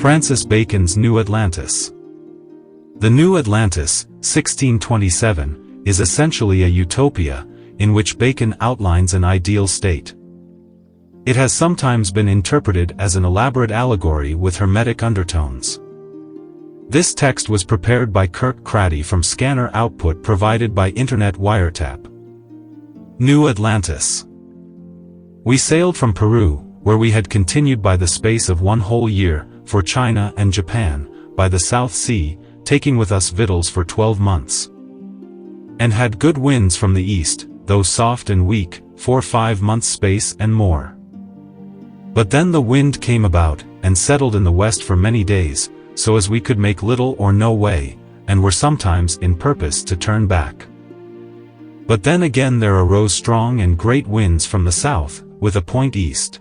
Francis Bacon's New Atlantis. The New Atlantis, 1627, is essentially a utopia, in which Bacon outlines an ideal state. It has sometimes been interpreted as an elaborate allegory with hermetic undertones. This text was prepared by Kirk Craddy from scanner output provided by Internet Wiretap. New Atlantis. We sailed from Peru, where we had continued by the space of 1 whole year, for China and Japan, by the South Sea, taking with us victuals for 12 months. And had good winds from the east, though soft and weak, for 5 months' space and more. But then the wind came about, and settled in the west for many days, so as we could make little or no way, and were sometimes in purpose to turn back. But then again there arose strong and great winds from the south, with a point east,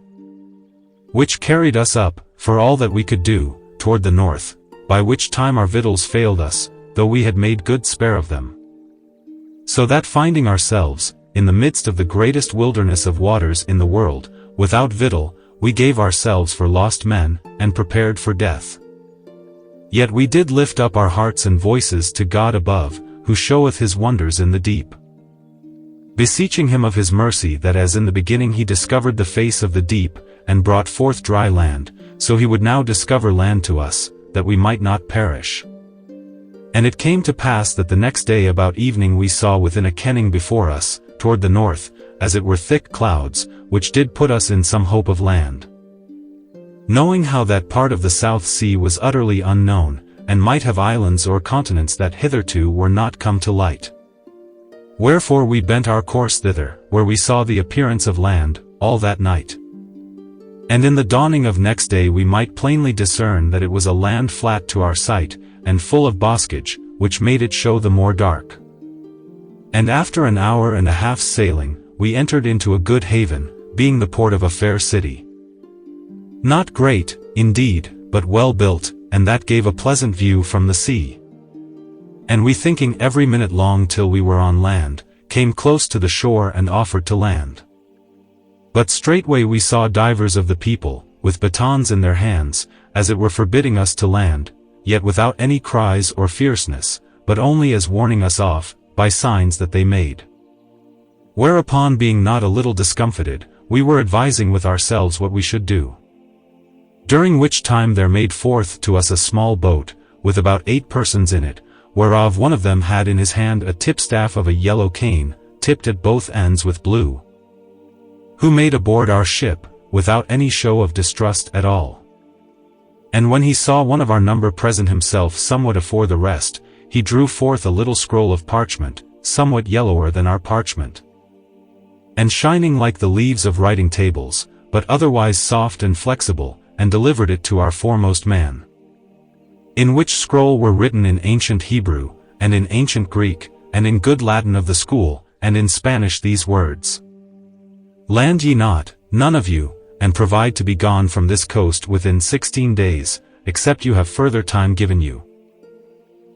which carried us up, for all that we could do, toward the north, by which time our victuals failed us, though we had made good spare of them. So that finding ourselves, in the midst of the greatest wilderness of waters in the world, without victual, we gave ourselves for lost men, and prepared for death. Yet we did lift up our hearts and voices to God above, who showeth his wonders in the deep, beseeching him of his mercy that as in the beginning he discovered the face of the deep, and brought forth dry land, so he would now discover land to us, that we might not perish. And it came to pass that the next day about evening we saw within a kenning before us, toward the north, as it were thick clouds, which did put us in some hope of land. Knowing how that part of the South Sea was utterly unknown, and might have islands or continents that hitherto were not come to light. Wherefore we bent our course thither, where we saw the appearance of land, all that night. And in the dawning of next day we might plainly discern that it was a land flat to our sight, and full of boscage, which made it show the more dark. And after an hour and a half's sailing, we entered into a good haven, being the port of a fair city. Not great, indeed, but well built, and that gave a pleasant view from the sea. And we thinking every minute long till we were on land, came close to the shore and offered to land. But straightway we saw divers of the people, with batons in their hands, as it were forbidding us to land, yet without any cries or fierceness, but only as warning us off, by signs that they made. Whereupon being not a little discomfited, we were advising with ourselves what we should do. During which time there made forth to us a small boat, with about 8 persons in it, whereof one of them had in his hand a tipstaff of a yellow cane, tipped at both ends with blue, who made aboard our ship, without any show of distrust at all. And when he saw one of our number present himself somewhat afore the rest, he drew forth a little scroll of parchment, somewhat yellower than our parchment, and shining like the leaves of writing tables, but otherwise soft and flexible, and delivered it to our foremost man. In which scroll were written in ancient Hebrew, and in ancient Greek, and in good Latin of the school, and in Spanish these words: Land ye not, none of you, and provide to be gone from this coast within 16 days, except you have further time given you.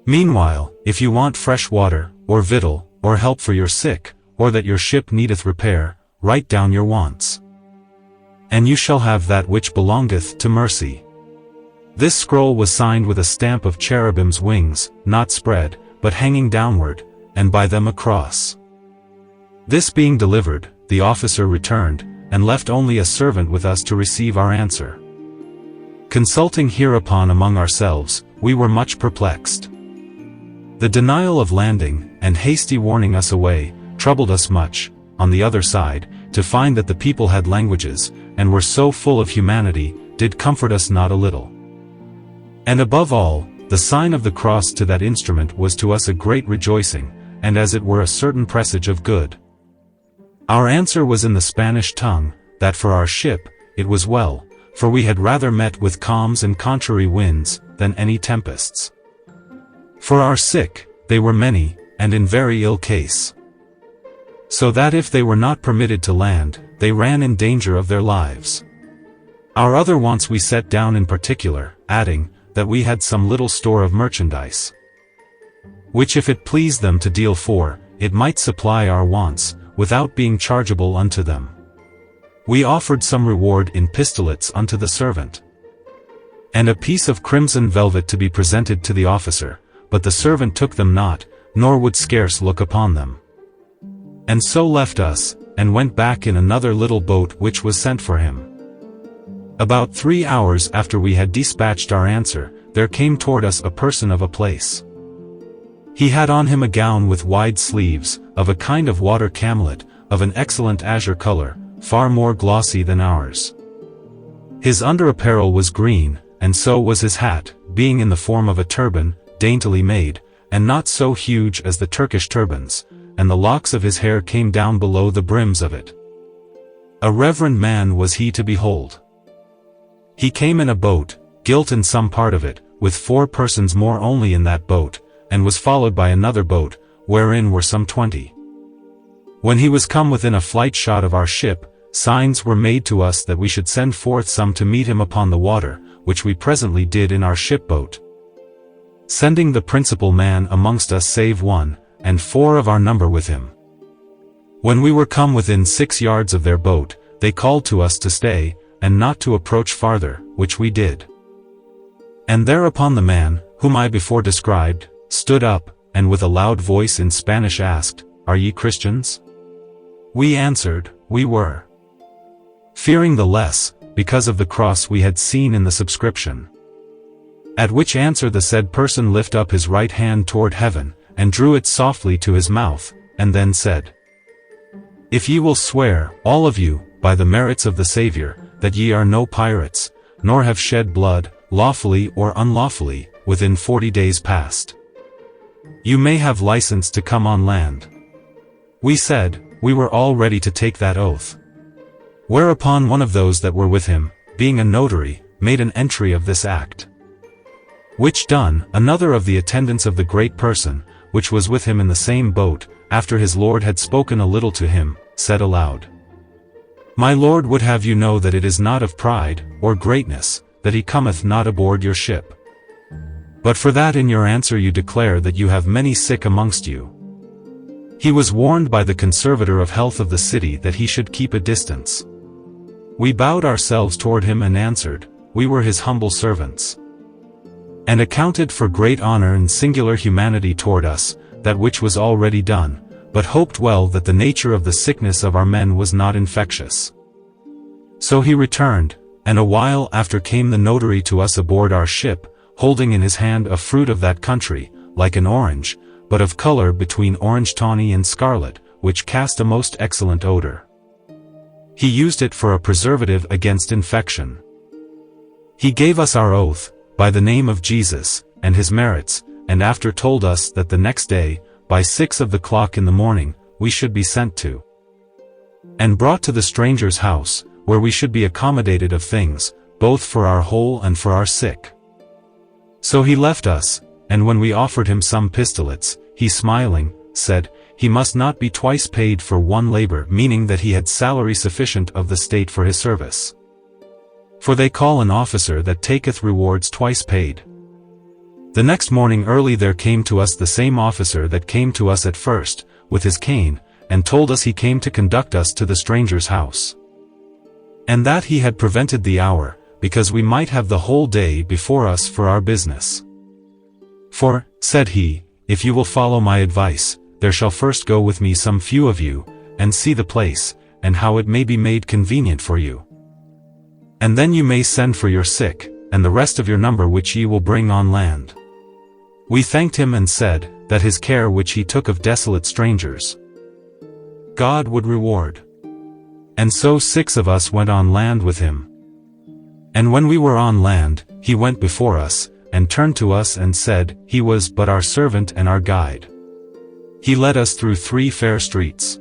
Meanwhile, if you want fresh water, or victual, or help for your sick, or that your ship needeth repair, write down your wants. And you shall have that which belongeth to mercy. This scroll was signed with a stamp of cherubim's wings, not spread, but hanging downward, and by them a cross. This being delivered, the officer returned, and left only a servant with us to receive our answer. Consulting hereupon among ourselves, we were much perplexed. The denial of landing, and hasty warning us away, troubled us much, on the other side, to find that the people had languages, and were so full of humanity, did comfort us not a little. And above all, the sign of the cross to that instrument was to us a great rejoicing, and as it were a certain presage of good. Our answer was in the Spanish tongue, that for our ship, it was well, for we had rather met with calms and contrary winds, than any tempests. For our sick, they were many, and in very ill case. So that if they were not permitted to land, they ran in danger of their lives. Our other wants we set down in particular, adding, that we had some little store of merchandise, which if it pleased them to deal for, it might supply our wants, without being chargeable unto them. We offered some reward in pistolets unto the servant. and a piece of crimson velvet to be presented to the officer, but the servant took them not, nor would scarce look upon them. And so left us, and went back in another little boat which was sent for him. About 3 hours after we had dispatched our answer, there came toward us a person of a place. He had on him a gown with wide sleeves, of a kind of water camlet, of an excellent azure color, far more glossy than ours. His under apparel was green, and so was his hat, being in the form of a turban, daintily made, and not so huge as the Turkish turbans, and the locks of his hair came down below the brims of it. A reverend man was he to behold. He came in a boat, gilt in some part of it, with 4 persons more only in that boat, and was followed by another boat, wherein were some 20. When he was come within a flight shot of our ship, signs were made to us that we should send forth some to meet him upon the water, which we presently did in our ship-boat, sending the principal man amongst us save one, and 4 of our number with him. When we were come within 6 yards of their boat, they called to us to stay, and not to approach farther, which we did. And thereupon the man, whom I before described, stood up, and with a loud voice in Spanish asked, "Are ye Christians?" We answered, we were. Fearing the less, because of the cross we had seen in the subscription. At which answer the said person lifted up his right hand toward heaven, and drew it softly to his mouth, and then said, "If ye will swear, all of you, by the merits of the Saviour, that ye are no pirates, nor have shed blood, lawfully or unlawfully, within 40 days past, you may have license to come on land." We said, we were all ready to take that oath. Whereupon one of those that were with him, being a notary, made an entry of this act. Which done, another of the attendants of the great person, which was with him in the same boat, after his lord had spoken a little to him, said aloud, "My lord would have you know that it is not of pride, or greatness, that he cometh not aboard your ship. But for that in your answer you declare that you have many sick amongst you. He was warned by the conservator of health of the city that he should keep a distance." We bowed ourselves toward him and answered, we were his humble servants. And accounted for great honor and singular humanity toward us, that which was already done, but hoped well that the nature of the sickness of our men was not infectious. So he returned, and a while after came the notary to us aboard our ship, holding in his hand a fruit of that country, like an orange, but of color between orange tawny and scarlet, which cast a most excellent odor. He used it for a preservative against infection. He gave us our oath, by the name of Jesus, and his merits, and after told us that the next day, by 6 of the clock in the morning, we should be sent to and brought to the stranger's house, where we should be accommodated of things, both for our whole and for our sick. So he left us, and when we offered him some pistolets, he smiling, said, he must not be twice paid for one labor, meaning that he had salary sufficient of the state for his service. For they call an officer that taketh rewards twice paid. The next morning early there came to us the same officer that came to us at first, with his cane, and told us he came to conduct us to the stranger's house. And that he had prevented the hour, because we might have the whole day before us for our business. For, said he, if you will follow my advice, there shall first go with me some few of you, and see the place, and how it may be made convenient for you. And then you may send for your sick, and the rest of your number which ye will bring on land. We thanked him and said, that his care which he took of desolate strangers, God would reward. And so 6 of us went on land with him. And when we were on land, he went before us, and turned to us and said, he was but our servant and our guide. He led us through 3 fair streets.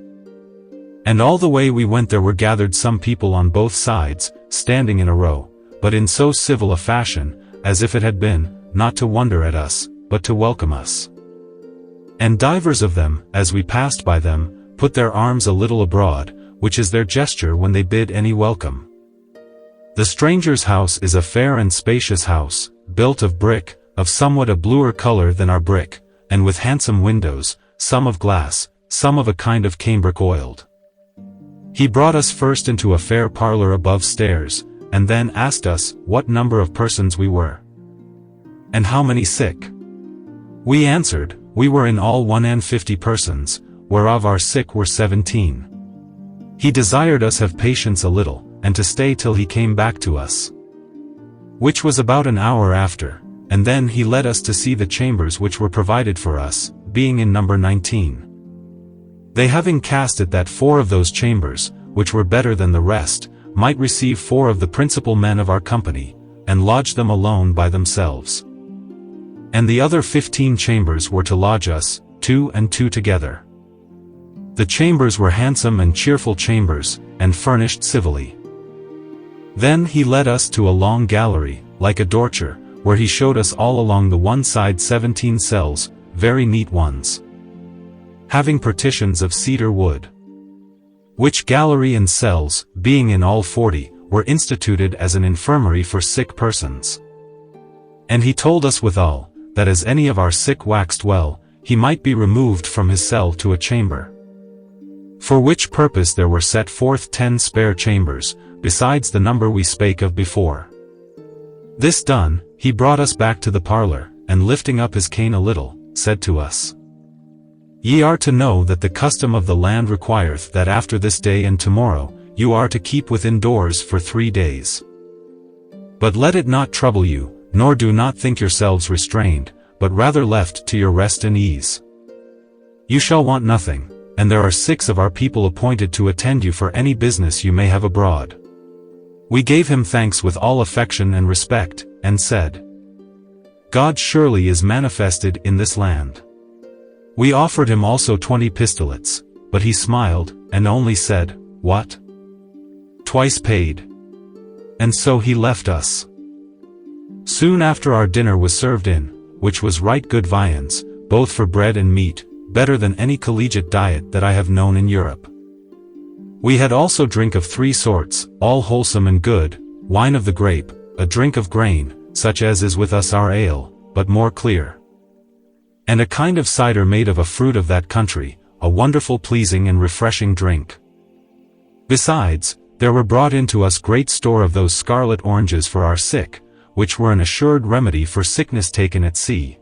And all the way we went there were gathered some people on both sides, standing in a row, but in so civil a fashion, as if it had been, not to wonder at us, but to welcome us. And divers of them, as we passed by them, put their arms a little abroad, which is their gesture when they bid any welcome. The stranger's house is a fair and spacious house, built of brick, of somewhat a bluer color than our brick, and with handsome windows, some of glass, some of a kind of cambric oiled. He brought us first into a fair parlor above stairs, and then asked us what number of persons we were, and how many sick. We answered, we were in all 150 persons, whereof our sick were 17. He desired us have patience a little, and to stay till he came back to us, which was about an hour after, and then he led us to see the chambers which were provided for us, being in number 19. They having cast it that 4 of those chambers, which were better than the rest, might receive 4 of the principal men of our company, and lodge them alone by themselves. And the other 15 chambers were to lodge us, 2 and 2 together. The chambers were handsome and cheerful chambers, and furnished civilly. Then he led us to a long gallery, like a dorture, where he showed us all along the one side 17 cells, very neat ones, having partitions of cedar wood. Which gallery and cells, being in all 40, were instituted as an infirmary for sick persons. And he told us withal, that as any of our sick waxed well, he might be removed from his cell to a chamber. For which purpose there were set forth 10 spare chambers, besides the number we spake of before. This done, he brought us back to the parlor, and lifting up his cane a little, said to us, Ye are to know that the custom of the land requireth that after this day and tomorrow, you are to keep within doors for 3 days. But let it not trouble you, nor do not think yourselves restrained, but rather left to your rest and ease. You shall want nothing, and there are 6 of our people appointed to attend you for any business you may have abroad. We gave him thanks with all affection and respect, and said, God surely is manifested in this land. We offered him also 20 pistolets, but he smiled, and only said, What? Twice paid. And so he left us. Soon after our dinner was served in, which was right good viands, both for bread and meat, better than any collegiate diet that I have known in Europe. We had also drink of 3 sorts, all wholesome and good, wine of the grape, a drink of grain, such as is with us our ale, but more clear, and a kind of cider made of a fruit of that country, a wonderful pleasing and refreshing drink. Besides, there were brought into us great store of those scarlet oranges for our sick, which were an assured remedy for sickness taken at sea.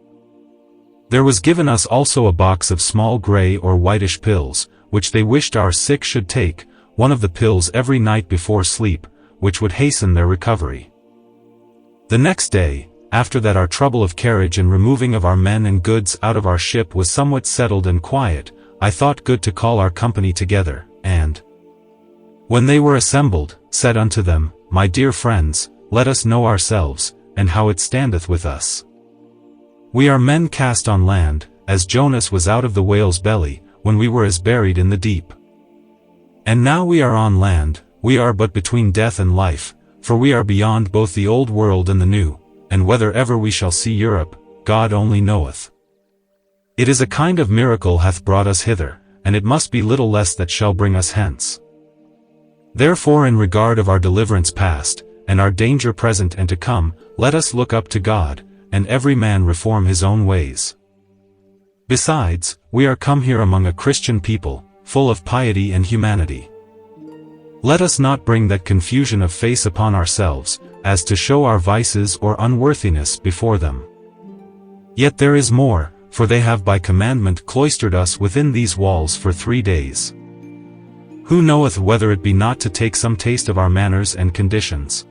There was given us also a box of small grey or whitish pills, which they wished our sick should take, one of the pills every night before sleep, which would hasten their recovery. The next day, after that our trouble of carriage and removing of our men and goods out of our ship was somewhat settled and quiet, I thought good to call our company together, and, when they were assembled, said unto them, My dear friends, let us know ourselves, and how it standeth with us. We are men cast on land, as Jonas was out of the whale's belly, when we were as buried in the deep. And now we are on land, we are but between death and life, for we are beyond both the old world and the new, and whether ever we shall see Europe, God only knoweth. It is a kind of miracle hath brought us hither, and it must be little less that shall bring us hence. Therefore in regard of our deliverance past, and our danger present and to come, let us look up to God, and every man reform his own ways. Besides, we are come here among a Christian people, full of piety and humanity. Let us not bring that confusion of face upon ourselves, as to show our vices or unworthiness before them. Yet there is more, for they have by commandment cloistered us within these walls for 3 days. Who knoweth whether it be not to take some taste of our manners and conditions?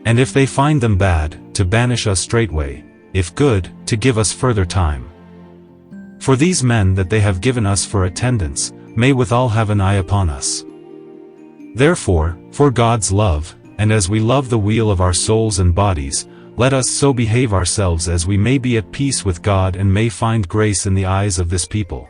And if they find them bad, to banish us straightway, if good, to give us further time. For these men that they have given us for attendants, may withal have an eye upon us. Therefore, for God's love, and as we love the weal of our souls and bodies, let us so behave ourselves as we may be at peace with God and may find grace in the eyes of this people.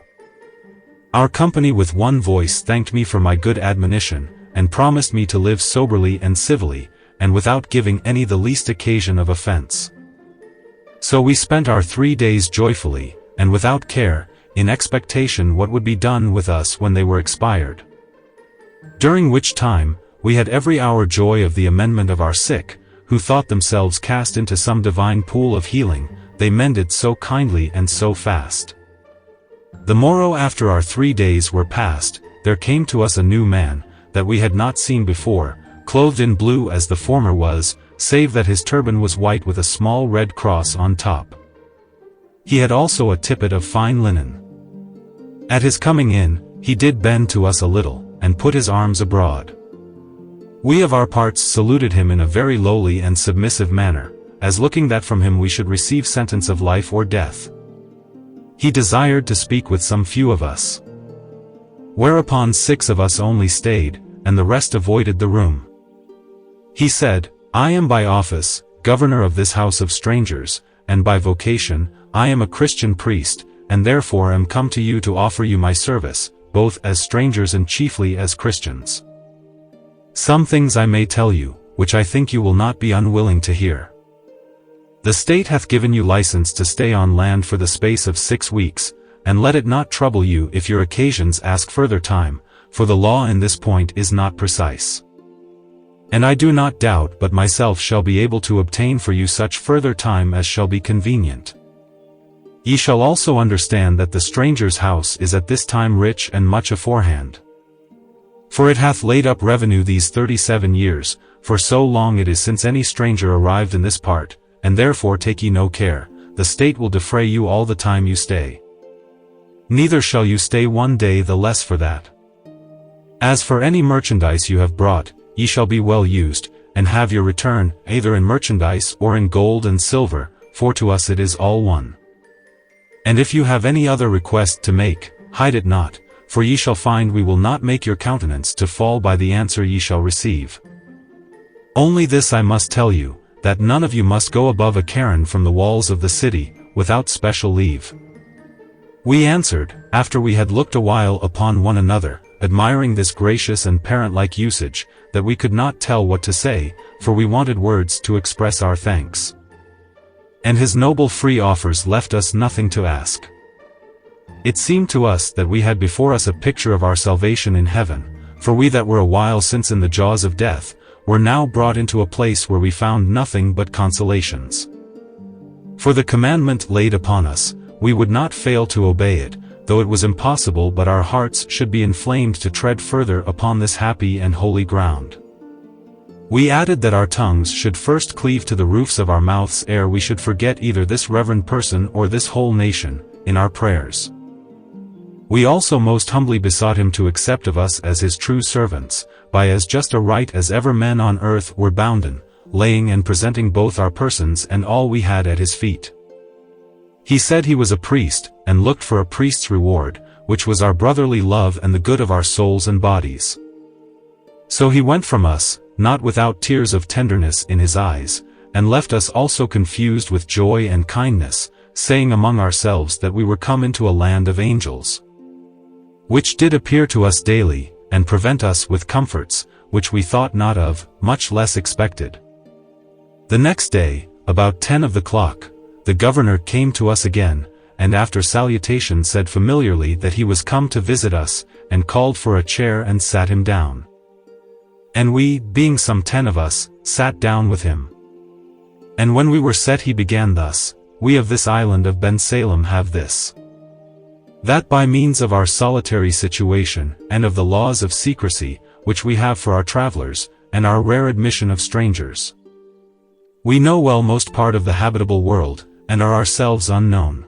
Our company with one voice thanked me for my good admonition, and promised me to live soberly and civilly, and without giving any the least occasion of offense. So we spent our 3 days joyfully, and without care, in expectation what would be done with us when they were expired. During which time, we had every hour joy of the amendment of our sick, who thought themselves cast into some divine pool of healing, they mended so kindly and so fast. The morrow after our 3 days were past, there came to us a new man, that we had not seen before, clothed in blue as the former was, save that his turban was white with a small red cross on top. He had also a tippet of fine linen. At his coming in, he did bend to us a little, and put his arms abroad. We of our parts saluted him in a very lowly and submissive manner, as looking that from him we should receive sentence of life or death. He desired to speak with some few of us. Whereupon 6 of us only stayed, and the rest avoided the room. He said, I am by office, governor of this house of strangers, and by vocation, I am a Christian priest, and therefore am come to you to offer you my service, both as strangers and chiefly as Christians. Some things I may tell you, which I think you will not be unwilling to hear. The state hath given you license to stay on land for the space of 6 weeks, and let it not trouble you if your occasions ask further time, for the law in this point is not precise. And I do not doubt but myself shall be able to obtain for you such further time as shall be convenient. Ye shall also understand that the stranger's house is at this time rich and much aforehand. For it hath laid up revenue these 37 years, for so long it is since any stranger arrived in this part, and therefore take ye no care, the state will defray you all the time you stay. Neither shall you stay 1 day the less for that. As for any merchandise you have brought, ye shall be well used, and have your return, either in merchandise or in gold and silver, for to us it is all one. And if you have any other request to make, hide it not, for ye shall find we will not make your countenance to fall by the answer ye shall receive. Only this I must tell you, that none of you must go above a cairn from the walls of the city, without special leave. We answered, after we had looked a while upon one another, admiring this gracious and parent-like usage, that we could not tell what to say, for we wanted words to express our thanks. And his noble free offers left us nothing to ask. It seemed to us that we had before us a picture of our salvation in heaven, for we that were a while since in the jaws of death, were now brought into a place where we found nothing but consolations. For the commandment laid upon us, we would not fail to obey it, though it was impossible but our hearts should be inflamed to tread further upon this happy and holy ground. We added that our tongues should first cleave to the roofs of our mouths ere we should forget either this reverend person or this whole nation, in our prayers. We also most humbly besought him to accept of us as his true servants, by as just a right as ever men on earth were bounden, laying and presenting both our persons and all we had at his feet. He said he was a priest, and looked for a priest's reward, which was our brotherly love and the good of our souls and bodies. So he went from us, not without tears of tenderness in his eyes, and left us also confused with joy and kindness, saying among ourselves that we were come into a land of angels, which did appear to us daily, and prevent us with comforts, which we thought not of, much less expected. The next day, about 10 of the clock, the governor came to us again, and after salutation said familiarly that he was come to visit us, and called for a chair and sat him down. And we, being some 10 of us, sat down with him. And when we were set he began thus, We of this island of Ben Salem have this, that by means of our solitary situation, and of the laws of secrecy, which we have for our travelers, and our rare admission of strangers, we know well most part of the habitable world, and are ourselves unknown.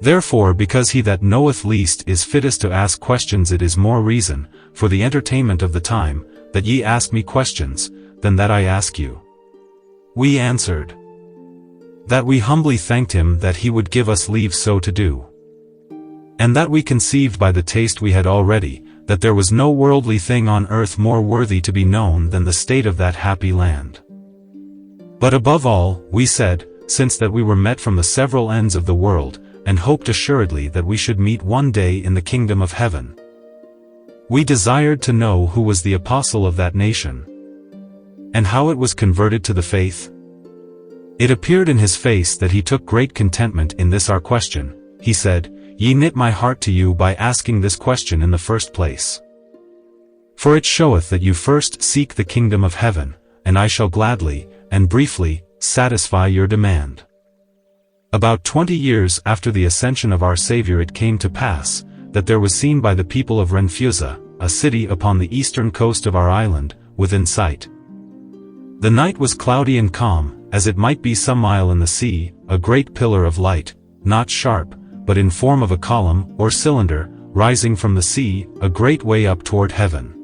Therefore because he that knoweth least is fittest to ask questions, it is more reason, for the entertainment of the time, that ye ask me questions, than that I ask you. We answered, that we humbly thanked him that he would give us leave so to do. And that we conceived by the taste we had already, that there was no worldly thing on earth more worthy to be known than the state of that happy land. But above all, we said, since that we were met from the several ends of the world, and hoped assuredly that we should meet one day in the kingdom of heaven, we desired to know who was the apostle of that nation, and how it was converted to the faith. It appeared in his face that he took great contentment in this our question. He said, Ye knit my heart to you by asking this question in the first place. For it showeth that you first seek the kingdom of heaven, and I shall gladly, and briefly, satisfy your demand. About 20 years after the ascension of our Savior it came to pass, that there was seen by the people of Renfusa, a city upon the eastern coast of our island, within sight. The night was cloudy and calm, as it might be some mile in the sea, a great pillar of light, not sharp, but in form of a column, or cylinder, rising from the sea, a great way up toward heaven.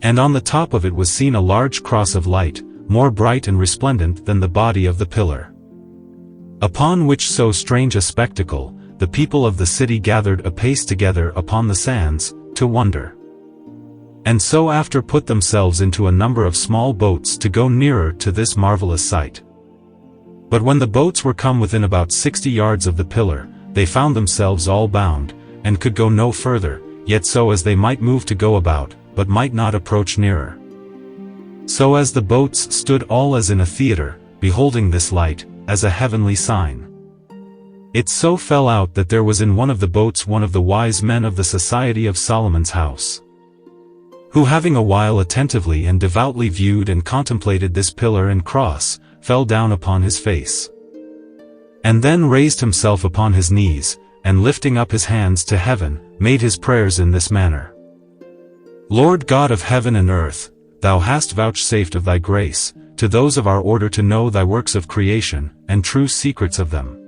And on the top of it was seen a large cross of light, more bright and resplendent than the body of the pillar. Upon which so strange a spectacle, the people of the city gathered apace together upon the sands, to wonder. And so after put themselves into a number of small boats to go nearer to this marvelous sight. But when the boats were come within about 60 yards of the pillar, they found themselves all bound, and could go no further, yet so as they might move to go about, but might not approach nearer. So as the boats stood all as in a theater, beholding this light, as a heavenly sign. It so fell out that there was in one of the boats one of the wise men of the society of Solomon's house, who having a while attentively and devoutly viewed and contemplated this pillar and cross, fell down upon his face. And then raised himself upon his knees, and lifting up his hands to heaven, made his prayers in this manner. Lord God of heaven and earth, thou hast vouchsafed of thy grace, to those of our order to know thy works of creation, and true secrets of them.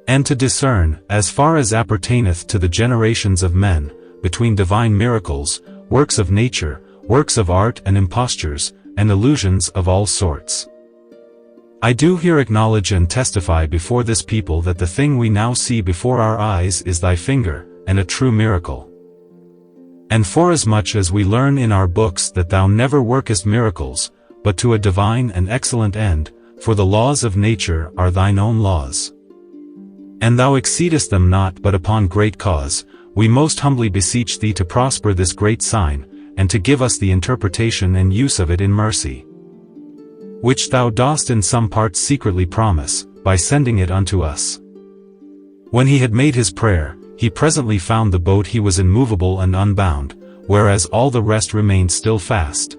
And to discern, as far as appertaineth to the generations of men, between divine miracles, works of nature, works of art and impostures, and illusions of all sorts. I do here acknowledge and testify before this people that the thing we now see before our eyes is thy finger, and a true miracle. And forasmuch as we learn in our books that thou never workest miracles, but to a divine and excellent end, for the laws of nature are thine own laws. And thou exceedest them not but upon great cause, we most humbly beseech thee to prosper this great sign, and to give us the interpretation and use of it in mercy, which thou dost in some parts secretly promise, by sending it unto us. When he had made his prayer, he presently found the boat he was immovable and unbound, whereas all the rest remained still fast.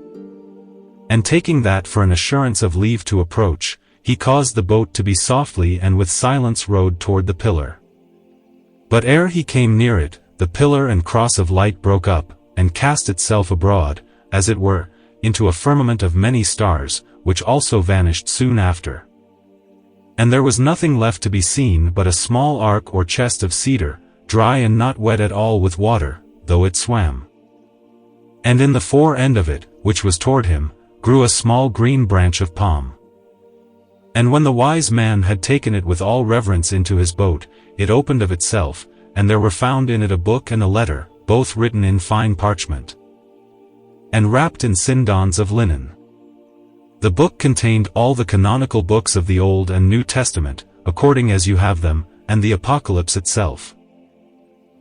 And taking that for an assurance of leave to approach, he caused the boat to be softly and with silence rowed toward the pillar. But ere he came near it, the pillar and cross of light broke up, and cast itself abroad, as it were, into a firmament of many stars, which also vanished soon after. And there was nothing left to be seen but a small ark or chest of cedar, dry and not wet at all with water, though it swam. And in the fore end of it, which was toward him, grew a small green branch of palm. And when the wise man had taken it with all reverence into his boat, it opened of itself, and there were found in it a book and a letter, both written in fine parchment, and wrapped in sindons of linen. The book contained all the canonical books of the Old and New Testament, according as you have them, and the Apocalypse itself.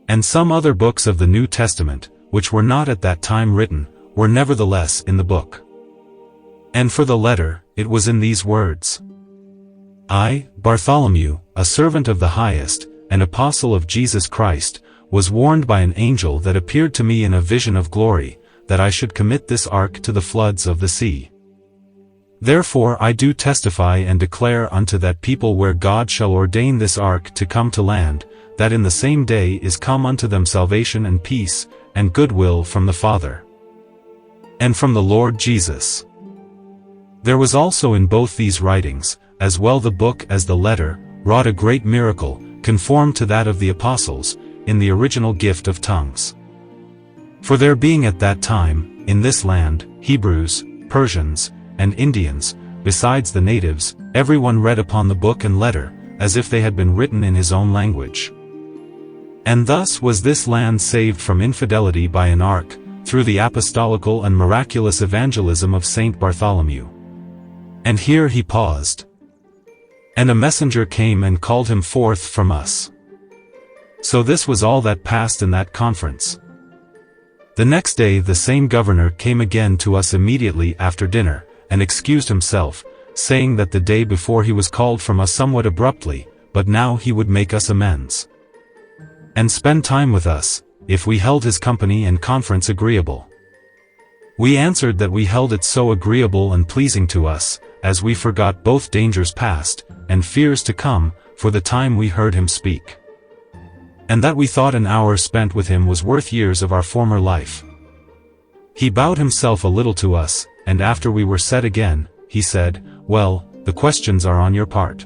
And some other books of the New Testament, which were not at that time written, were nevertheless in the book. And for the letter, it was in these words: I, Bartholomew, a servant of the Highest, an apostle of Jesus Christ, was warned by an angel that appeared to me in a vision of glory, that I should commit this ark to the floods of the sea. Therefore I do testify and declare unto that people where God shall ordain this ark to come to land, that in the same day is come unto them salvation and peace, and goodwill from the Father, and from the Lord Jesus. There was also in both these writings, as well the book as the letter, wrought a great miracle, conformed to that of the apostles, in the original gift of tongues. For there being at that time, in this land, Hebrews, Persians, and Indians, besides the natives, everyone read upon the book and letter, as if they had been written in his own language. And thus was this land saved from infidelity by an ark, through the apostolical and miraculous evangelism of Saint Bartholomew. And here he paused. And a messenger came and called him forth from us. So this was all that passed in that conference. The next day the same governor came again to us immediately after dinner, and excused himself, saying that the day before he was called from us somewhat abruptly, but now he would make us amends, and spend time with us, if we held his company and conference agreeable. We answered that we held it so agreeable and pleasing to us, as we forgot both dangers past, and fears to come, for the time we heard him speak, and that we thought an hour spent with him was worth years of our former life. He bowed himself a little to us, and after we were set again, he said, "Well, the questions are on your part."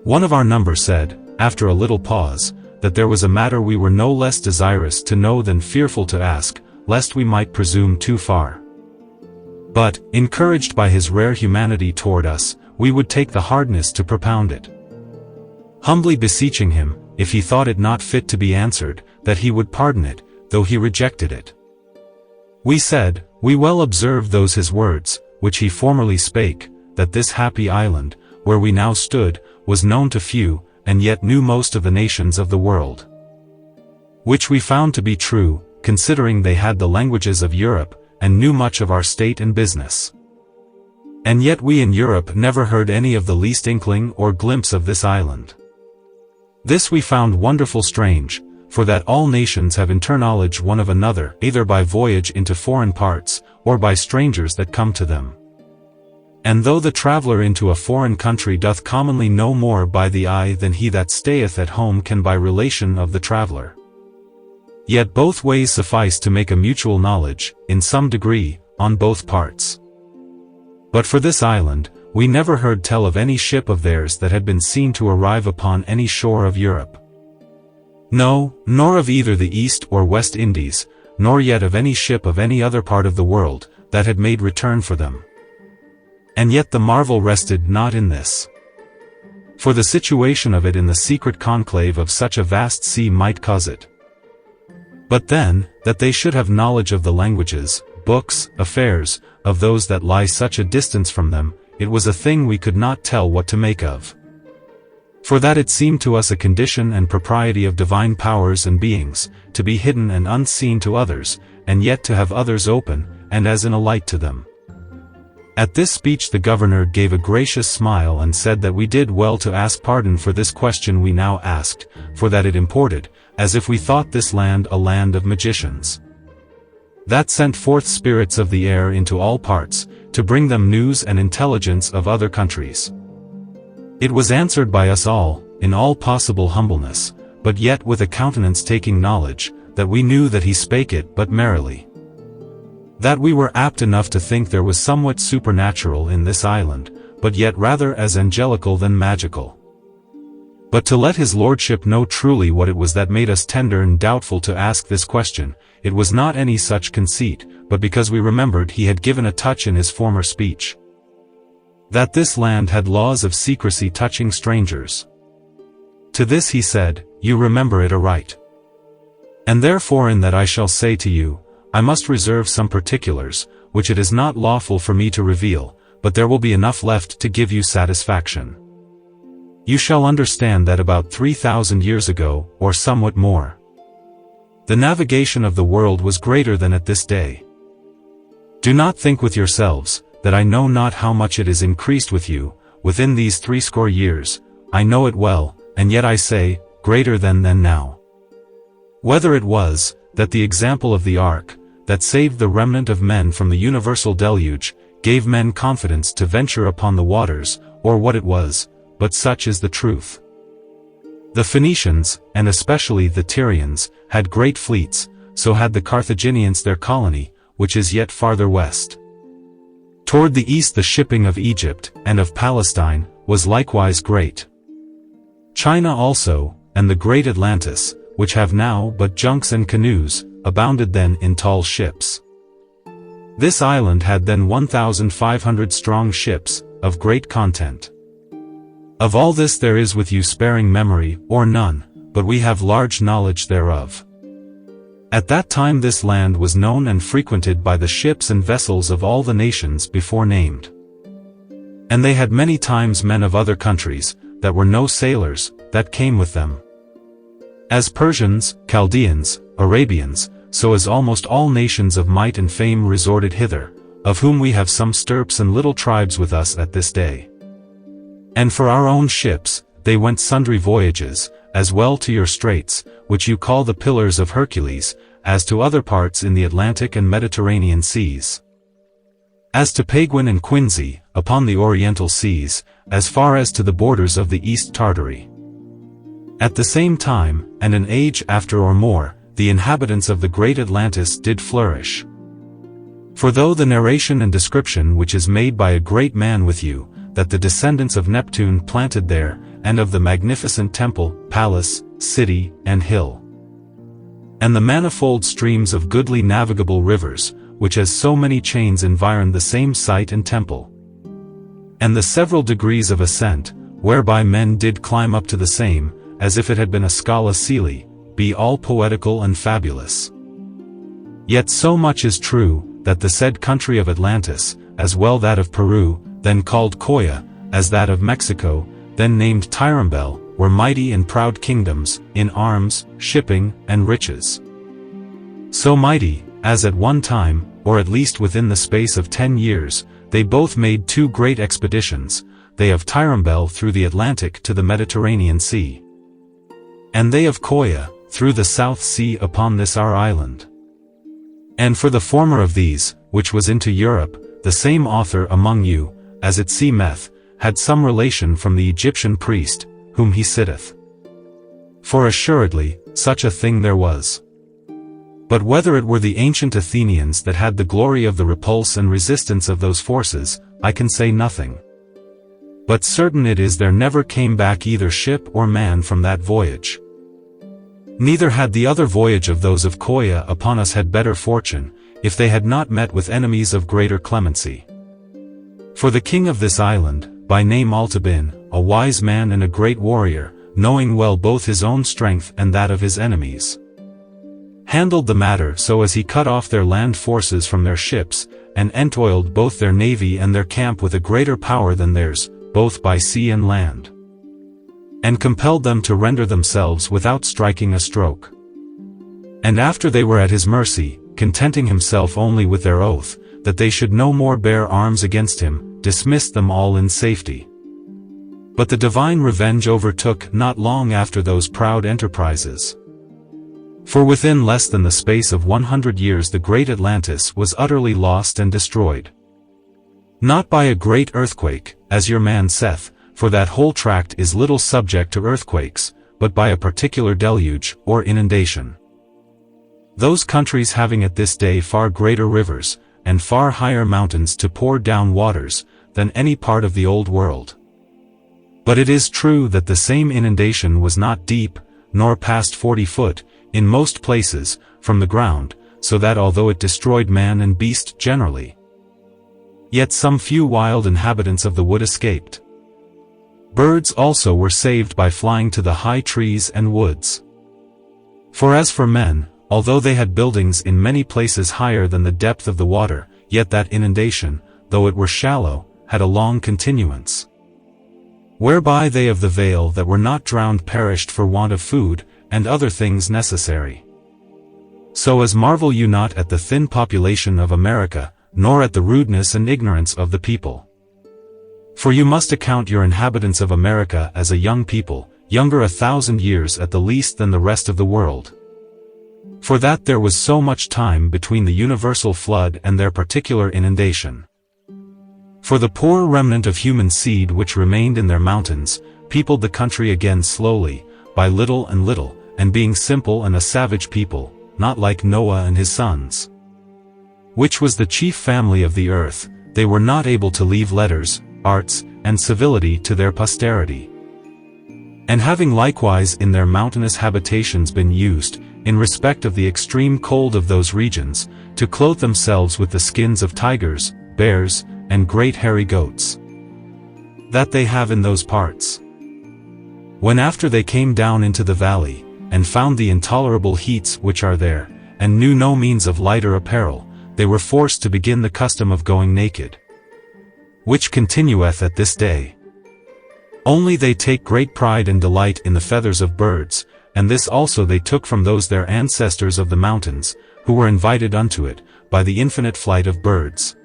One of our number said, after a little pause, that there was a matter we were no less desirous to know than fearful to ask, lest we might presume too far. But, encouraged by his rare humanity toward us, we would take the hardness to propound it. Humbly beseeching him, if he thought it not fit to be answered, that he would pardon it, though he rejected it. We said, we well observed those his words, which he formerly spake, that this happy island, where we now stood, was known to few, and yet knew most of the nations of the world. Which we found to be true, considering they had the languages of Europe, and knew much of our state and business. And yet we in Europe never heard any of the least inkling or glimpse of this island. This we found wonderful strange, for that all nations have interknowledge one of another, either by voyage into foreign parts, or by strangers that come to them. And though the traveller into a foreign country doth commonly know more by the eye than he that stayeth at home can by relation of the traveller, yet both ways suffice to make a mutual knowledge, in some degree, on both parts. But for this island, we never heard tell of any ship of theirs that had been seen to arrive upon any shore of Europe. No, nor of either the East or West Indies, nor yet of any ship of any other part of the world, that had made return for them. And yet the marvel rested not in this. For the situation of it in the secret conclave of such a vast sea might cause it. But then, that they should have knowledge of the languages, books, affairs, of those that lie such a distance from them, it was a thing we could not tell what to make of. For that it seemed to us a condition and propriety of divine powers and beings, to be hidden and unseen to others, and yet to have others open, and as in a light to them. At this speech the governor gave a gracious smile and said that we did well to ask pardon for this question we now asked, for that it imported, as if we thought this land a land of magicians, that sent forth spirits of the air into all parts, to bring them news and intelligence of other countries. It was answered by us all, in all possible humbleness, but yet with a countenance taking knowledge, that we knew that he spake it but merrily. That we were apt enough to think there was somewhat supernatural in this island, but yet rather as angelical than magical. But to let his lordship know truly what it was that made us tender and doubtful to ask this question, it was not any such conceit, but because we remembered he had given a touch in his former speech, that this land had laws of secrecy touching strangers. To this he said, "You remember it aright. And therefore in that I shall say to you, I must reserve some particulars, which it is not lawful for me to reveal, but there will be enough left to give you satisfaction. You shall understand that about 3,000 years ago, or somewhat more, the navigation of the world was greater than at this day. Do not think with yourselves, that I know not how much it is increased with you, within these 80 years, I know it well, and yet I say, greater than now. Whether it was, that the example of the ark, that saved the remnant of men from the universal deluge, gave men confidence to venture upon the waters, or what it was, but such is the truth. The Phoenicians, and especially the Tyrians, had great fleets, so had the Carthaginians their colony, which is yet farther west. Toward the east the shipping of Egypt, and of Palestine, was likewise great. China also, and the great Atlantis, which have now but junks and canoes, abounded then in tall ships. This island had then 1,500 strong ships, of great content. Of all this there is with you sparing memory, or none, but we have large knowledge thereof. At that time this land was known and frequented by the ships and vessels of all the nations before named. And they had many times men of other countries, that were no sailors, that came with them. As Persians, Chaldeans, Arabians, so as almost all nations of might and fame resorted hither, of whom we have some stirps and little tribes with us at this day. And for our own ships, they went sundry voyages, as well to your straits, which you call the Pillars of Hercules, as to other parts in the Atlantic and Mediterranean seas. As to Paguin and Quinsy, upon the Oriental seas, as far as to the borders of the East Tartary. At the same time, and an age after or more, the inhabitants of the great Atlantis did flourish. For though the narration and description which is made by a great man with you, that the descendants of Neptune planted there, and of the magnificent temple, palace, city, and hill, and the manifold streams of goodly navigable rivers, which as so many chains environed the same site and temple, and the several degrees of ascent, whereby men did climb up to the same, as if it had been a scala coeli, be all poetical and fabulous. Yet so much is true, that the said country of Atlantis, as well that of Peru, then called Coya, as that of Mexico, then named Tirambel, were mighty and proud kingdoms, in arms, shipping, and riches. So mighty, as at one time, or at least within the space of 10 years, they both made 2 great expeditions, they of Tirambel through the Atlantic to the Mediterranean Sea, and they of Coya, through the South Sea upon this our island. And for the former of these, which was into Europe, the same author among you, as it seemeth, had some relation from the Egyptian priest, whom he citeth. For assuredly, such a thing there was. But whether it were the ancient Athenians that had the glory of the repulse and resistance of those forces, I can say nothing. But certain it is there never came back either ship or man from that voyage. Neither had the other voyage of those of Coya upon us had better fortune, if they had not met with enemies of greater clemency. For the king of this island, by name Altabin, a wise man and a great warrior, knowing well both his own strength and that of his enemies, handled the matter so as he cut off their land forces from their ships, and entoiled both their navy and their camp with a greater power than theirs, both by sea and land, and compelled them to render themselves without striking a stroke. And after they were at his mercy, contenting himself only with their oath, that they should no more bear arms against him, dismissed them all in safety. But the divine revenge overtook not long after those proud enterprises. For within less than the space of 100 years the great Atlantis was utterly lost and destroyed. Not by a great earthquake, as your man saith, for that whole tract is little subject to earthquakes, but by a particular deluge, or inundation. Those countries having at this day far greater rivers, and far higher mountains to pour down waters, than any part of the old world. But it is true that the same inundation was not deep, nor past 40 foot, in most places, from the ground, so that although it destroyed man and beast generally, yet some few wild inhabitants of the wood escaped. Birds also were saved by flying to the high trees and woods. For as for men, although they had buildings in many places higher than the depth of the water, yet that inundation, though it were shallow, had a long continuance, whereby they of the vale that were not drowned perished for want of food, and other things necessary. So as marvel you not at the thin population of America, nor at the rudeness and ignorance of the people. For you must account your inhabitants of America as a young people, younger 1,000 years at the least than the rest of the world. For that there was so much time between the universal flood and their particular inundation. For the poor remnant of human seed which remained in their mountains, peopled the country again slowly, by little and little, and being simple and a savage people, not like Noah and his sons, which was the chief family of the earth, they were not able to leave letters, arts, and civility to their posterity. And having likewise in their mountainous habitations been used, in respect of the extreme cold of those regions, to clothe themselves with the skins of tigers, bears, and great hairy goats, that they have in those parts. When after they came down into the valley, and found the intolerable heats which are there, and knew no means of lighter apparel, they were forced to begin the custom of going naked, which continueth at this day. Only they take great pride and delight in the feathers of birds, and this also they took from those their ancestors of the mountains, who were invited unto it, by the infinite flight of birds,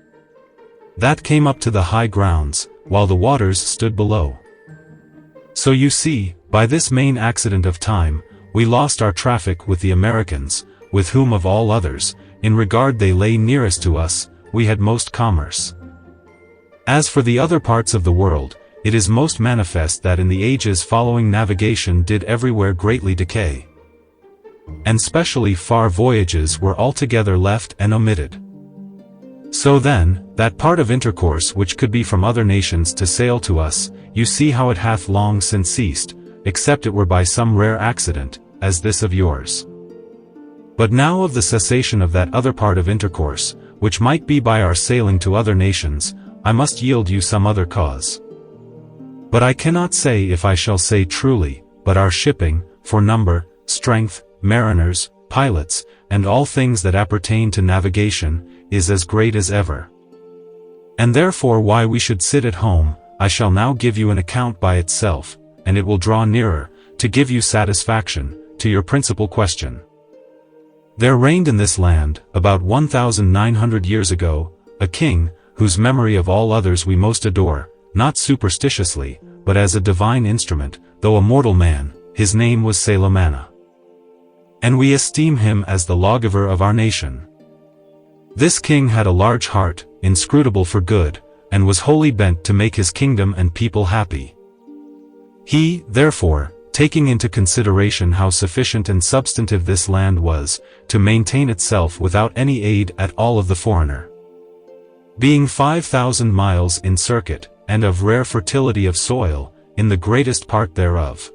that came up to the high grounds, while the waters stood below. So you see, by this main accident of time, we lost our traffic with the Americans, with whom of all others, in regard they lay nearest to us, we had most commerce. As for the other parts of the world, it is most manifest that in the ages following navigation did everywhere greatly decay, and specially far voyages were altogether left and omitted. So then, that part of intercourse which could be from other nations to sail to us, you see how it hath long since ceased, except it were by some rare accident, as this of yours. But now of the cessation of that other part of intercourse, which might be by our sailing to other nations, I must yield you some other cause. But I cannot say if I shall say truly, but our shipping, for number, strength, mariners, pilots, and all things that appertain to navigation, is as great as ever. And therefore why we should sit at home, I shall now give you an account by itself, and it will draw nearer, to give you satisfaction, to your principal question. There reigned in this land, about 1,900 years ago, a king, whose memory of all others we most adore, not superstitiously, but as a divine instrument, though a mortal man. His name was Salamana. And we esteem him as the lawgiver of our nation. This king had a large heart, inscrutable for good, and was wholly bent to make his kingdom and people happy. He, therefore, taking into consideration how sufficient and substantive this land was, to maintain itself without any aid at all of the foreigner. Being 5,000 miles in circuit, and of rare fertility of soil, in the greatest part thereof.